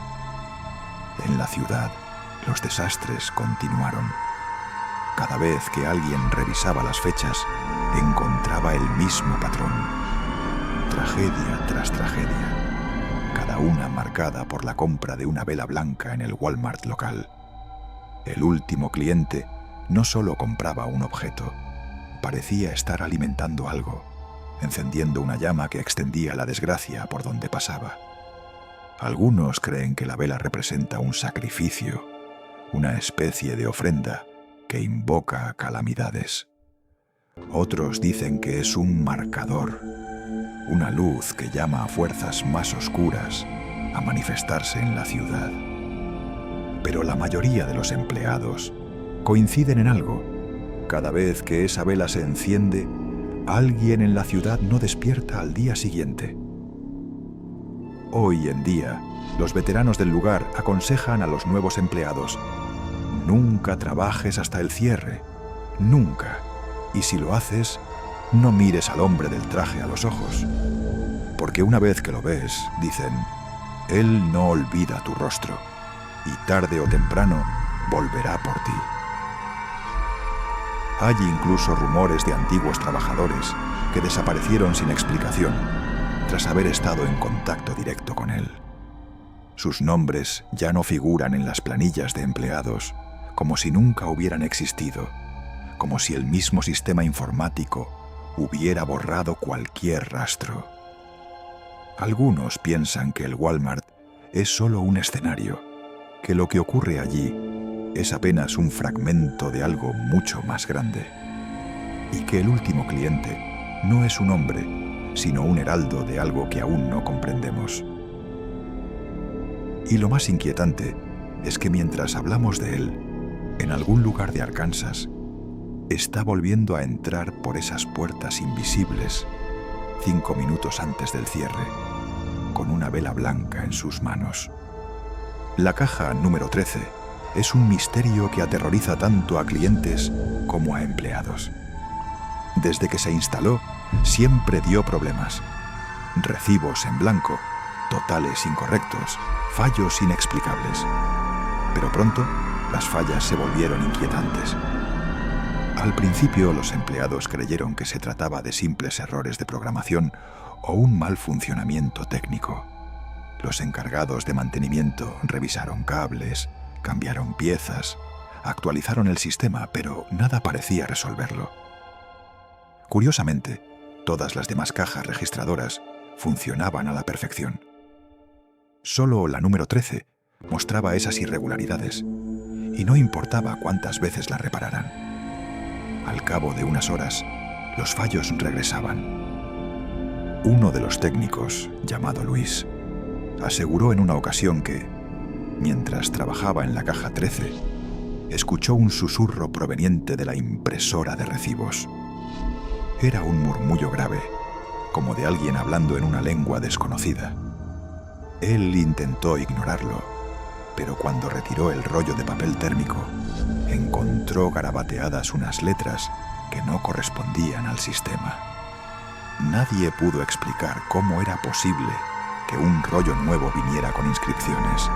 En la ciudad, los desastres continuaron. Cada vez que alguien revisaba las fechas, encontraba el mismo patrón. Tragedia tras tragedia, cada una marcada por la compra de una vela blanca en el Walmart local. El último cliente no solo compraba un objeto, parecía estar alimentando algo, encendiendo una llama que extendía la desgracia por donde pasaba. Algunos creen que la vela representa un sacrificio, una especie de ofrenda que invoca calamidades. Otros dicen que es un marcador, una luz que llama a fuerzas más oscuras a manifestarse en la ciudad. Pero la mayoría de los empleados coinciden en algo. Cada vez que esa vela se enciende, alguien en la ciudad no despierta al día siguiente. Hoy en día, los veteranos del lugar aconsejan a los nuevos empleados: nunca trabajes hasta el cierre, nunca. Y si lo haces, no mires al hombre del traje a los ojos. Porque una vez que lo ves, dicen, él no olvida tu rostro, y tarde o temprano volverá por ti. Hay incluso rumores de antiguos trabajadores que desaparecieron sin explicación tras haber estado en contacto directo con él. Sus nombres ya no figuran en las planillas de empleados, como si nunca hubieran existido, como si el mismo sistema informático hubiera borrado cualquier rastro. Algunos piensan que el Walmart es solo un escenario, que lo que ocurre allí es apenas un fragmento de algo mucho más grande, y que el último cliente no es un hombre, sino un heraldo de algo que aún no comprendemos. Y lo más inquietante es que mientras hablamos de él, en algún lugar de Arkansas, está volviendo a entrar por esas puertas invisibles 5 minutos antes del cierre, con una vela blanca en sus manos. La caja número 13 es un misterio que aterroriza tanto a clientes como a empleados. Desde que se instaló, siempre dio problemas. Recibos en blanco, totales incorrectos, fallos inexplicables. Pero pronto, las fallas se volvieron inquietantes. Al principio, los empleados creyeron que se trataba de simples errores de programación o un mal funcionamiento técnico. Los encargados de mantenimiento revisaron cables, cambiaron piezas, actualizaron el sistema, pero nada parecía resolverlo. Curiosamente, todas las demás cajas registradoras funcionaban a la perfección. Solo la número 13 mostraba esas irregularidades, y no importaba cuántas veces la repararan. Al cabo de unas horas, los fallos regresaban. Uno de los técnicos, llamado Luis, aseguró en una ocasión que, mientras trabajaba en la caja 13, escuchó un susurro proveniente de la impresora de recibos. Era un murmullo grave, como de alguien hablando en una lengua desconocida. Él intentó ignorarlo, pero cuando retiró el rollo de papel térmico, encontró garabateadas unas letras que no correspondían al sistema. Nadie pudo explicar cómo era posible que un rollo nuevo viniera con inscripciones.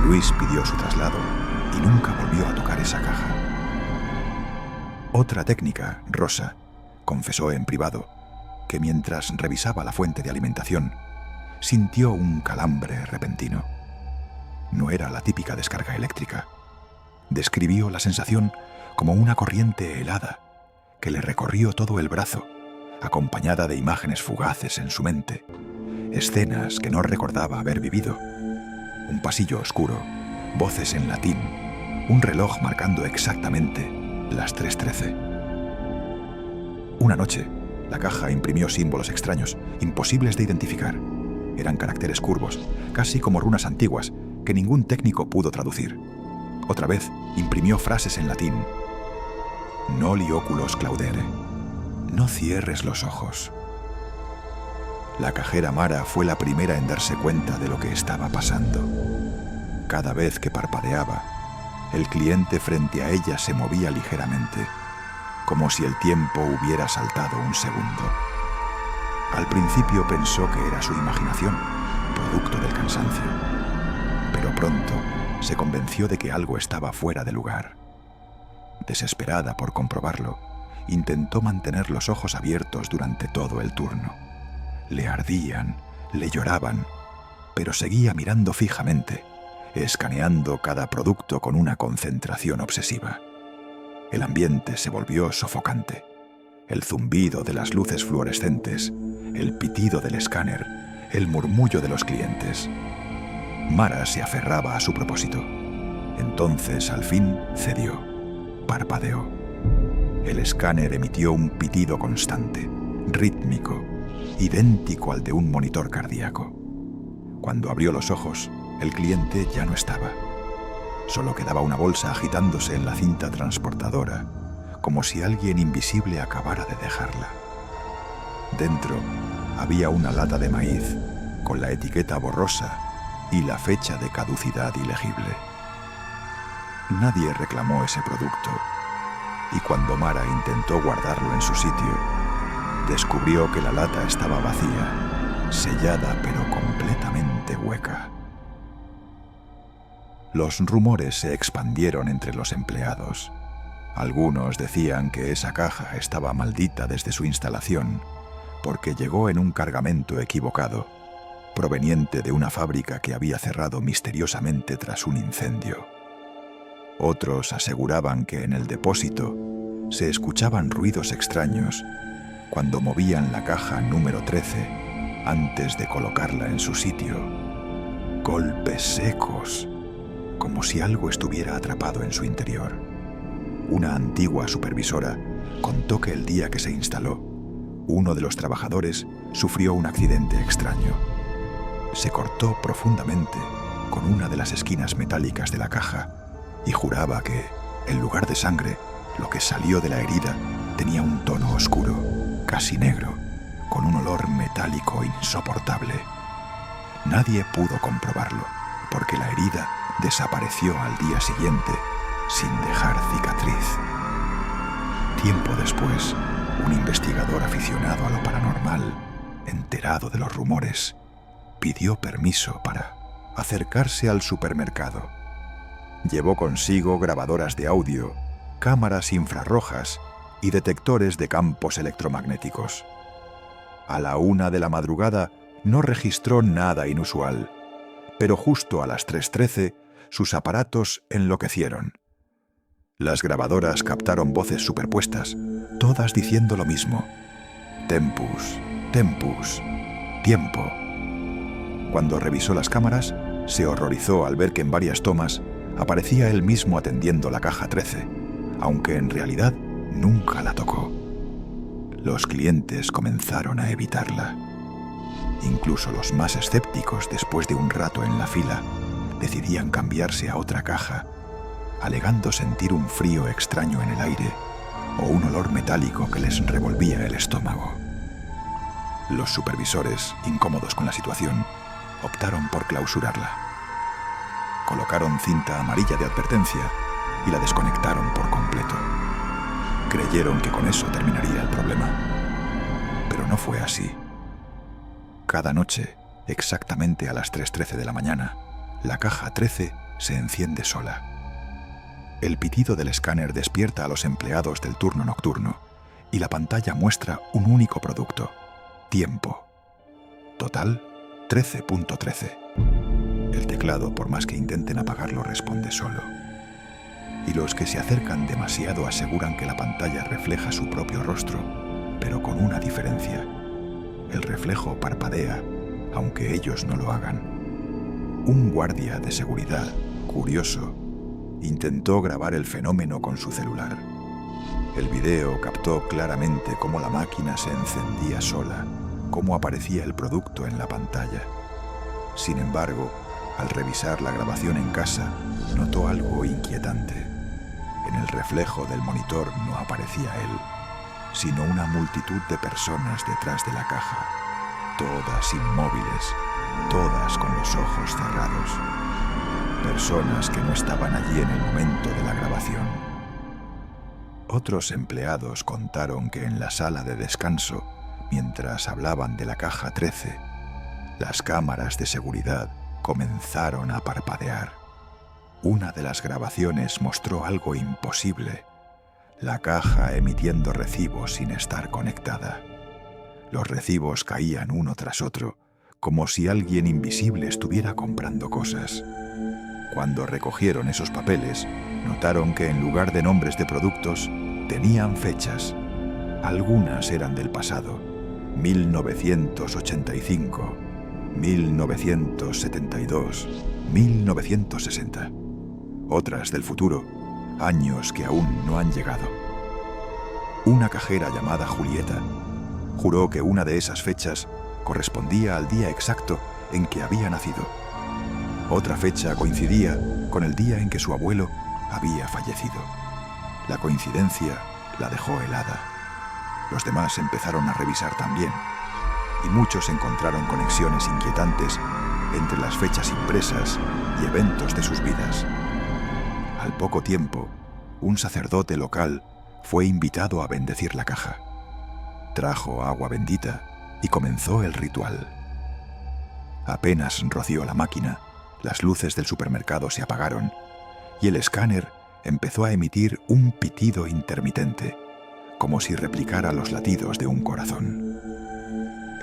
Luis pidió su traslado y nunca volvió a tocar esa caja. Otra técnica, Rosa, confesó en privado que mientras revisaba la fuente de alimentación, sintió un calambre repentino. No era la típica descarga eléctrica. Describió la sensación como una corriente helada que le recorrió todo el brazo, acompañada de imágenes fugaces en su mente, escenas que no recordaba haber vivido. Un pasillo oscuro, voces en latín, un reloj marcando exactamente las 3:13. Una noche, la caja imprimió símbolos extraños, imposibles de identificar. Eran caracteres curvos, casi como runas antiguas, que ningún técnico pudo traducir. Otra vez, imprimió frases en latín. Noli oculos claudere. No cierres los ojos. La cajera Mara fue la primera en darse cuenta de lo que estaba pasando. Cada vez que parpadeaba, el cliente frente a ella se movía ligeramente, como si el tiempo hubiera saltado un segundo. Al principio pensó que era su imaginación, producto del cansancio, pero pronto se convenció de que algo estaba fuera de lugar. Desesperada por comprobarlo, intentó mantener los ojos abiertos durante todo el turno. Le ardían, le lloraban, pero seguía mirando fijamente, escaneando cada producto con una concentración obsesiva. El ambiente se volvió sofocante. El zumbido de las luces fluorescentes, el pitido del escáner, el murmullo de los clientes. Mara se aferraba a su propósito. Entonces, al fin, cedió. Parpadeó. El escáner emitió un pitido constante, rítmico, idéntico al de un monitor cardíaco. Cuando abrió los ojos, el cliente ya no estaba. Solo quedaba una bolsa agitándose en la cinta transportadora, como si alguien invisible acabara de dejarla. Dentro había una lata de maíz, con la etiqueta borrosa y la fecha de caducidad ilegible. Nadie reclamó ese producto, y cuando Mara intentó guardarlo en su sitio, descubrió que la lata estaba vacía, sellada pero completamente hueca. Los rumores se expandieron entre los empleados. Algunos decían que esa caja estaba maldita desde su instalación, porque llegó en un cargamento equivocado, proveniente de una fábrica que había cerrado misteriosamente tras un incendio. Otros aseguraban que en el depósito se escuchaban ruidos extraños cuando movían la caja número 13 antes de colocarla en su sitio. Golpes secos, como si algo estuviera atrapado en su interior. Una antigua supervisora contó que el día que se instaló, Uno de los trabajadores sufrió un accidente extraño. Se cortó profundamente con una de las esquinas metálicas de la caja y juraba que, en lugar de sangre, lo que salió de la herida tenía un tono oscuro, casi negro, con un olor metálico insoportable. Nadie pudo comprobarlo, porque la herida desapareció al día siguiente sin dejar cicatriz. Tiempo después, un investigador aficionado a lo paranormal, enterado de los rumores, pidió permiso para acercarse al supermercado. Llevó consigo grabadoras de audio, cámaras infrarrojas y detectores de campos electromagnéticos. A la 1 de la madrugada no registró nada inusual, pero justo a las 3:13 sus aparatos enloquecieron. Las grabadoras captaron voces superpuestas, todas diciendo lo mismo: tempus, tempus, tiempo. Cuando revisó las cámaras, se horrorizó al ver que en varias tomas aparecía él mismo atendiendo la caja 13, aunque en realidad nunca la tocó. Los clientes comenzaron a evitarla. Incluso los más escépticos, después de un rato en la fila, decidían cambiarse a otra caja, alegando sentir un frío extraño en el aire o un olor metálico que les revolvía el estómago. Los supervisores, incómodos con la situación, optaron por clausurarla. Colocaron cinta amarilla de advertencia y la desconectaron por completo. Creyeron que con eso terminaría el problema, pero no fue así. Cada noche, exactamente a las 3:13 de la mañana, la caja 13 se enciende sola. El pitido del escáner despierta a los empleados del turno nocturno y la pantalla muestra un único producto: tiempo. Total, 13.13. El teclado, por más que intenten apagarlo, responde solo. Y los que se acercan demasiado aseguran que la pantalla refleja su propio rostro, pero con una diferencia: el reflejo parpadea, aunque ellos no lo hagan. Un guardia de seguridad, curioso, intentó grabar el fenómeno con su celular. El video captó claramente cómo la máquina se encendía sola, cómo aparecía el producto en la pantalla. Sin embargo, al revisar la grabación en casa, notó algo inquietante. En el reflejo del monitor no aparecía él, sino una multitud de personas detrás de la caja, todas inmóviles, todas con los ojos cerrados. Personas que no estaban allí en el momento de la grabación. Otros empleados contaron que en la sala de descanso, mientras hablaban de la caja 13, las cámaras de seguridad comenzaron a parpadear. Una de las grabaciones mostró algo imposible: la caja emitiendo recibos sin estar conectada. Los recibos caían uno tras otro, como si alguien invisible estuviera comprando cosas. Cuando recogieron esos papeles, notaron que en lugar de nombres de productos, tenían fechas. Algunas eran del pasado: 1985, 1972, 1960. Otras del futuro, años que aún no han llegado. Una cajera llamada Julieta juró que una de esas fechas correspondía al día exacto en que había nacido. Otra fecha coincidía con el día en que su abuelo había fallecido. La coincidencia la dejó helada. Los demás empezaron a revisar también, y muchos encontraron conexiones inquietantes entre las fechas impresas y eventos de sus vidas. Al poco tiempo, un sacerdote local fue invitado a bendecir la caja. Trajo agua bendita y comenzó el ritual. Apenas roció la máquina, las luces del supermercado se apagaron y el escáner empezó a emitir un pitido intermitente, como si replicara los latidos de un corazón.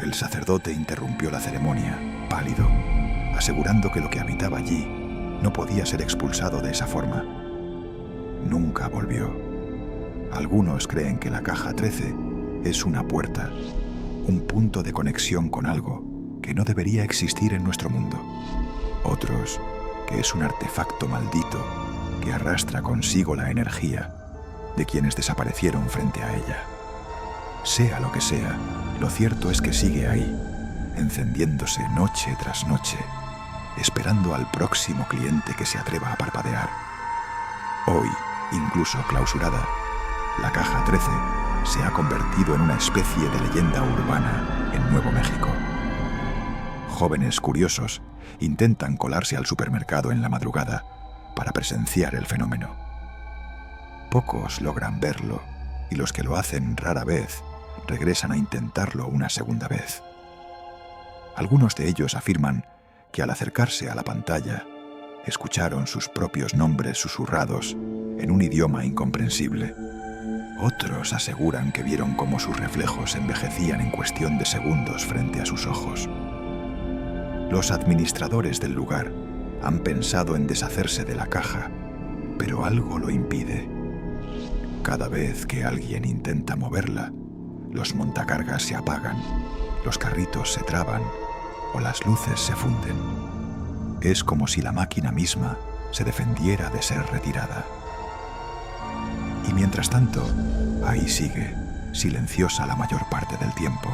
El sacerdote interrumpió la ceremonia, pálido, asegurando que lo que habitaba allí no podía ser expulsado de esa forma. Nunca volvió. Algunos creen que la caja 13 es una puerta, un punto de conexión con algo que no debería existir en nuestro mundo. Otros, que es un artefacto maldito que arrastra consigo la energía de quienes desaparecieron frente a ella. Sea lo que sea, lo cierto es que sigue ahí, encendiéndose noche tras noche, esperando al próximo cliente que se atreva a parpadear. Hoy, incluso clausurada, la Caja 13 se ha convertido en una especie de leyenda urbana en Nuevo México. Jóvenes curiosos intentan colarse al supermercado en la madrugada para presenciar el fenómeno. Pocos logran verlo y los que lo hacen rara vez regresan a intentarlo una segunda vez. Algunos de ellos afirman que al acercarse a la pantalla escucharon sus propios nombres susurrados en un idioma incomprensible. Otros aseguran que vieron cómo sus reflejos envejecían en cuestión de segundos frente a sus ojos. Los administradores del lugar han pensado en deshacerse de la caja, pero algo lo impide. Cada vez que alguien intenta moverla, los montacargas se apagan, los carritos se traban o las luces se funden. Es como si la máquina misma se defendiera de ser retirada. Y mientras tanto, ahí sigue, silenciosa la mayor parte del tiempo,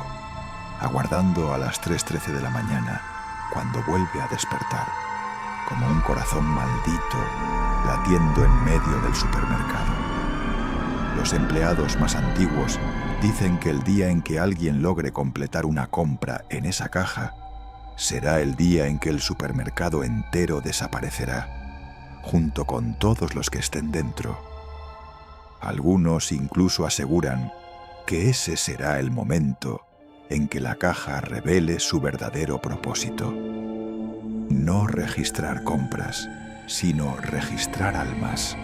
aguardando a las 3:13 de la mañana, cuando vuelve a despertar, como un corazón maldito latiendo en medio del supermercado. Los empleados más antiguos dicen que el día en que alguien logre completar una compra en esa caja será el día en que el supermercado entero desaparecerá, junto con todos los que estén dentro. Algunos incluso aseguran que ese será el momento en que la caja revele su verdadero propósito. No registrar compras, sino registrar almas.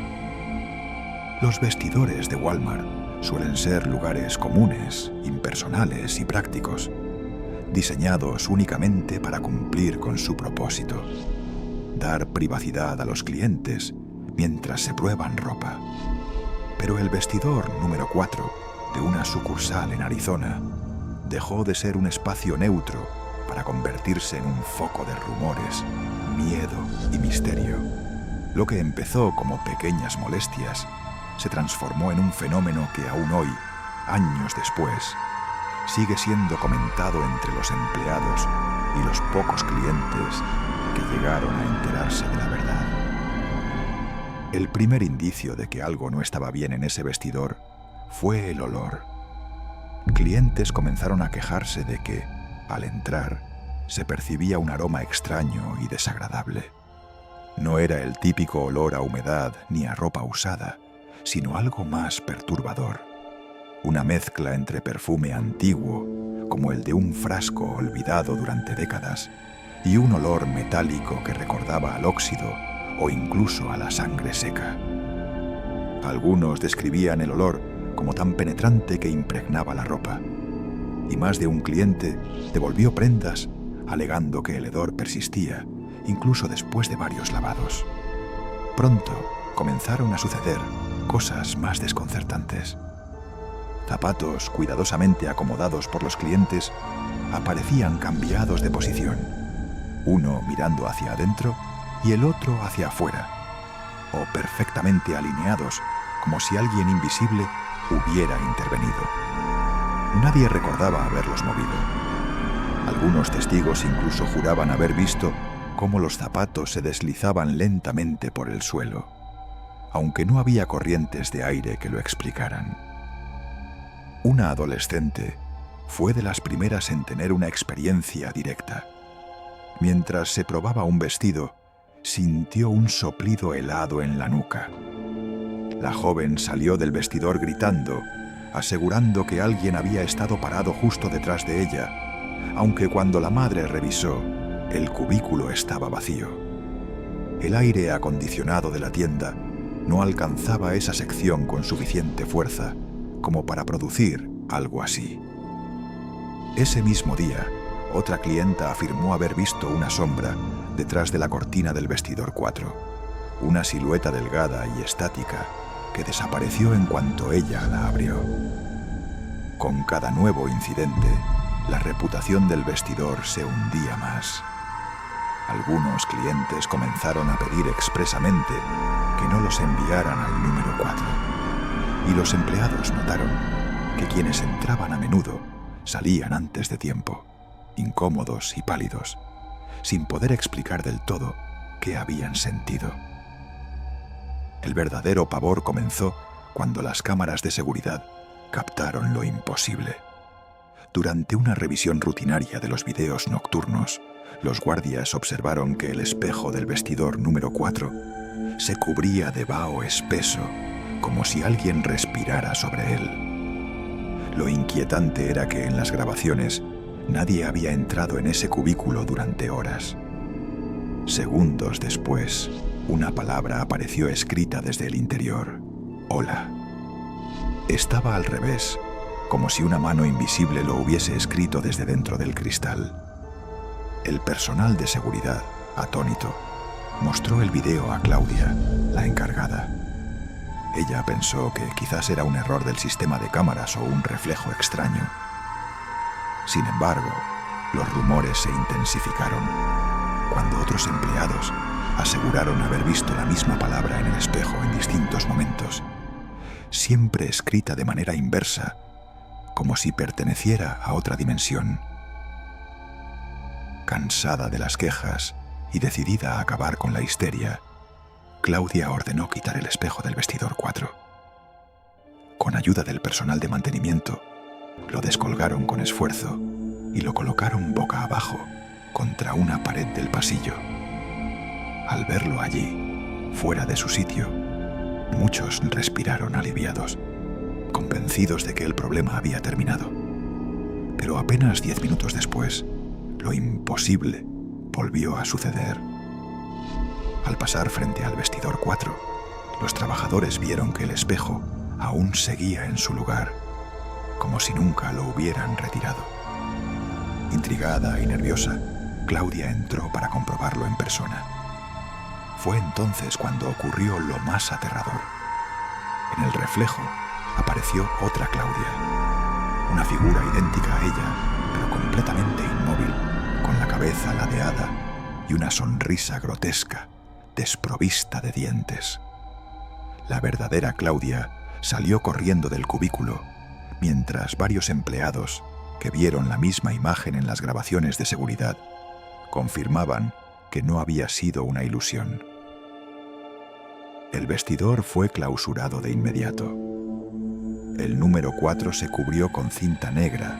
Los vestidores de Walmart suelen ser lugares comunes, impersonales y prácticos, diseñados únicamente para cumplir con su propósito: dar privacidad a los clientes mientras se prueban ropa. Pero el vestidor número 4 de una sucursal en Arizona dejó de ser un espacio neutro para convertirse en un foco de rumores, miedo y misterio. Lo que empezó como pequeñas molestias se transformó en un fenómeno que aún hoy, años después, sigue siendo comentado entre los empleados y los pocos clientes que llegaron a enterarse de la verdad. El primer indicio de que algo no estaba bien en ese vestidor fue el olor. Clientes comenzaron a quejarse de que, al entrar, se percibía un aroma extraño y desagradable. No era el típico olor a humedad ni a ropa usada, sino algo más perturbador. Una mezcla entre perfume antiguo, como el de un frasco olvidado durante décadas, y un olor metálico que recordaba al óxido o incluso a la sangre seca. Algunos describían el olor como tan penetrante que impregnaba la ropa, y más de un cliente devolvió prendas alegando que el hedor persistía incluso después de varios lavados. Pronto comenzaron a suceder cosas más desconcertantes. Zapatos cuidadosamente acomodados por los clientes aparecían cambiados de posición, uno mirando hacia adentro y el otro hacia afuera, o perfectamente alineados, como si alguien invisible hubiera intervenido. Nadie recordaba haberlos movido. Algunos testigos incluso juraban haber visto cómo los zapatos se deslizaban lentamente por el suelo, aunque no había corrientes de aire que lo explicaran. Una adolescente fue de las primeras en tener una experiencia directa. Mientras se probaba un vestido, sintió un soplido helado en la nuca. La joven salió del vestidor gritando, asegurando que alguien había estado parado justo detrás de ella, aunque cuando la madre revisó, el cubículo estaba vacío. El aire acondicionado de la tienda no alcanzaba esa sección con suficiente fuerza como para producir algo así. Ese mismo día, otra clienta afirmó haber visto una sombra detrás de la cortina del vestidor 4, una silueta delgada y estática que desapareció en cuanto ella la abrió. Con cada nuevo incidente, la reputación del vestidor se hundía más. Algunos clientes comenzaron a pedir expresamente que no los enviaran al número 4, y los empleados notaron que quienes entraban a menudo salían antes de tiempo, incómodos y pálidos, sin poder explicar del todo qué habían sentido. El verdadero pavor comenzó cuando las cámaras de seguridad captaron lo imposible. Durante una revisión rutinaria de los videos nocturnos, los guardias observaron que el espejo del vestidor número 4 se cubría de vaho espeso, como si alguien respirara sobre él. Lo inquietante era que en las grabaciones nadie había entrado en ese cubículo durante horas. Segundos después, una palabra apareció escrita desde el interior: hola. Estaba al revés, como si una mano invisible lo hubiese escrito desde dentro del cristal. El personal de seguridad, atónito, mostró el video a Claudia, la encargada. Ella pensó que quizás era un error del sistema de cámaras o un reflejo extraño. Sin embargo, los rumores se intensificaron cuando otros empleados aseguraron haber visto la misma palabra en el espejo en distintos momentos, siempre escrita de manera inversa, como si perteneciera a otra dimensión. Cansada de las quejas y decidida a acabar con la histeria, Claudia ordenó quitar el espejo del vestidor 4. Con ayuda del personal de mantenimiento, lo descolgaron con esfuerzo y lo colocaron boca abajo contra una pared del pasillo. Al verlo allí, fuera de su sitio, muchos respiraron aliviados, convencidos de que el problema había terminado. Pero apenas 10 minutos después, lo imposible volvió a suceder. Al pasar frente al vestidor 4, los trabajadores vieron que el espejo aún seguía en su lugar, como si nunca lo hubieran retirado. Intrigada y nerviosa, Claudia entró para comprobarlo en persona. Fue entonces cuando ocurrió lo más aterrador. En el reflejo apareció otra Claudia, una figura idéntica a ella, pero completamente inmóvil, con la cabeza ladeada y una sonrisa grotesca, desprovista de dientes. La verdadera Claudia salió corriendo del cubículo, mientras varios empleados, que vieron la misma imagen en las grabaciones de seguridad, confirmaban que no había sido una ilusión. El vestidor fue clausurado de inmediato. El número 4 se cubrió con cinta negra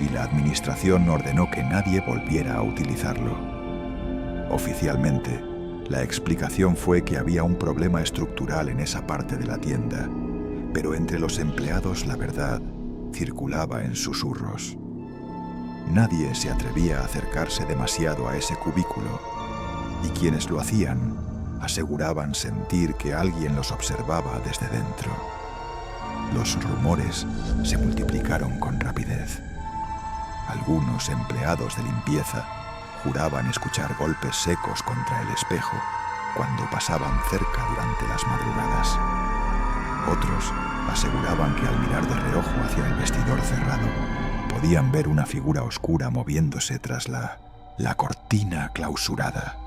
y la administración ordenó que nadie volviera a utilizarlo. Oficialmente, la explicación fue que había un problema estructural en esa parte de la tienda, pero entre los empleados la verdad circulaba en susurros. Nadie se atrevía a acercarse demasiado a ese cubículo, y quienes lo hacían aseguraban sentir que alguien los observaba desde dentro. Los rumores se multiplicaron con rapidez. Algunos empleados de limpieza juraban escuchar golpes secos contra el espejo cuando pasaban cerca durante las madrugadas. Otros aseguraban que al mirar de reojo hacia el vestidor cerrado, podían ver una figura oscura moviéndose tras la cortina clausurada.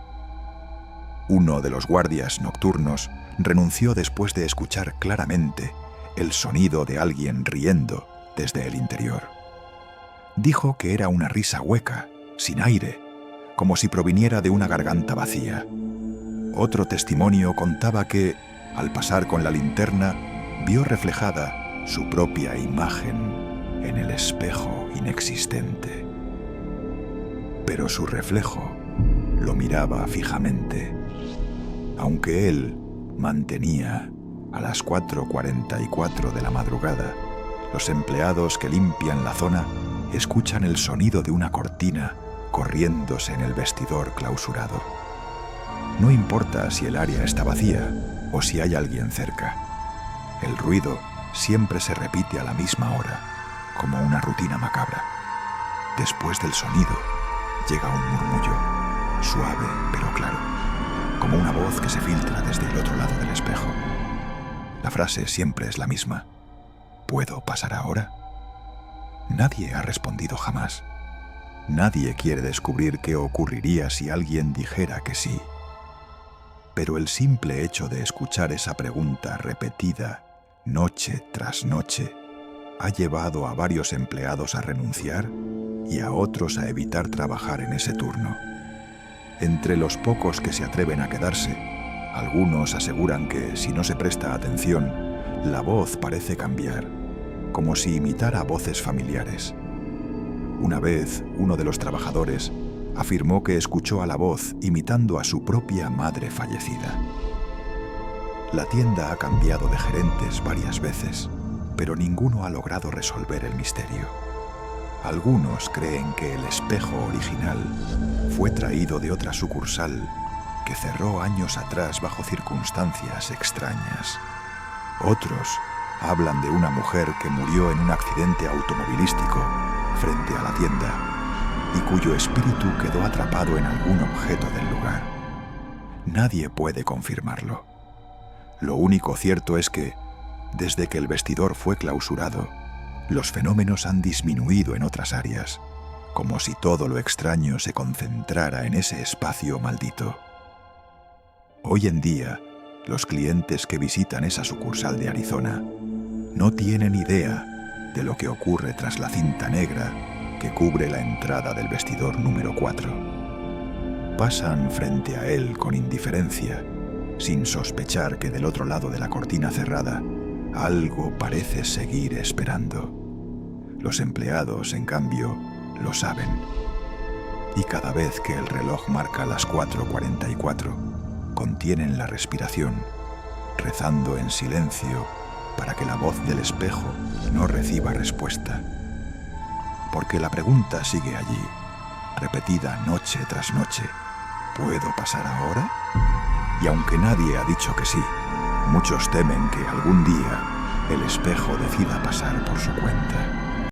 Uno de los guardias nocturnos renunció después de escuchar claramente el sonido de alguien riendo desde el interior. Dijo que era una risa hueca, sin aire, como si proviniera de una garganta vacía. Otro testimonio contaba que, al pasar con la linterna, vio reflejada su propia imagen en el espejo inexistente. Pero su reflejo lo miraba fijamente, aunque él mantenía a las 4:44 de la madrugada. Los empleados que limpian la zona escuchan el sonido de una cortina corriéndose en el vestidor clausurado. No importa si el área está vacía o si hay alguien cerca. El ruido siempre se repite a la misma hora, como una rutina macabra. Después del sonido llega un murmullo, suave pero claro, como una voz que se filtra desde el otro lado del espejo. La frase siempre es la misma: ¿puedo pasar ahora? Nadie ha respondido jamás. Nadie quiere descubrir qué ocurriría si alguien dijera que sí. Pero el simple hecho de escuchar esa pregunta repetida noche tras noche ha llevado a varios empleados a renunciar y a otros a evitar trabajar en ese turno. Entre los pocos que se atreven a quedarse, algunos aseguran que, si no se presta atención, la voz parece cambiar, como si imitara voces familiares. Una vez, uno de los trabajadores afirmó que escuchó a la voz imitando a su propia madre fallecida. La tienda ha cambiado de gerentes varias veces, pero ninguno ha logrado resolver el misterio. Algunos creen que el espejo original fue traído de otra sucursal que cerró años atrás bajo circunstancias extrañas. Otros hablan de una mujer que murió en un accidente automovilístico frente a la tienda y cuyo espíritu quedó atrapado en algún objeto del lugar. Nadie puede confirmarlo. Lo único cierto es que, desde que el vestidor fue clausurado, los fenómenos han disminuido en otras áreas, como si todo lo extraño se concentrara en ese espacio maldito. Hoy en día, los clientes que visitan esa sucursal de Arizona no tienen idea de lo que ocurre tras la cinta negra que cubre la entrada del vestidor número 4. Pasan frente a él con indiferencia, sin sospechar que del otro lado de la cortina cerrada algo parece seguir esperando. Los empleados, en cambio, lo saben. Y cada vez que el reloj marca las 4:44, contienen la respiración, rezando en silencio para que la voz del espejo no reciba respuesta. Porque la pregunta sigue allí, repetida noche tras noche: ¿puedo pasar ahora? Y aunque nadie ha dicho que sí, muchos temen que algún día el espejo decida pasar por su cuenta.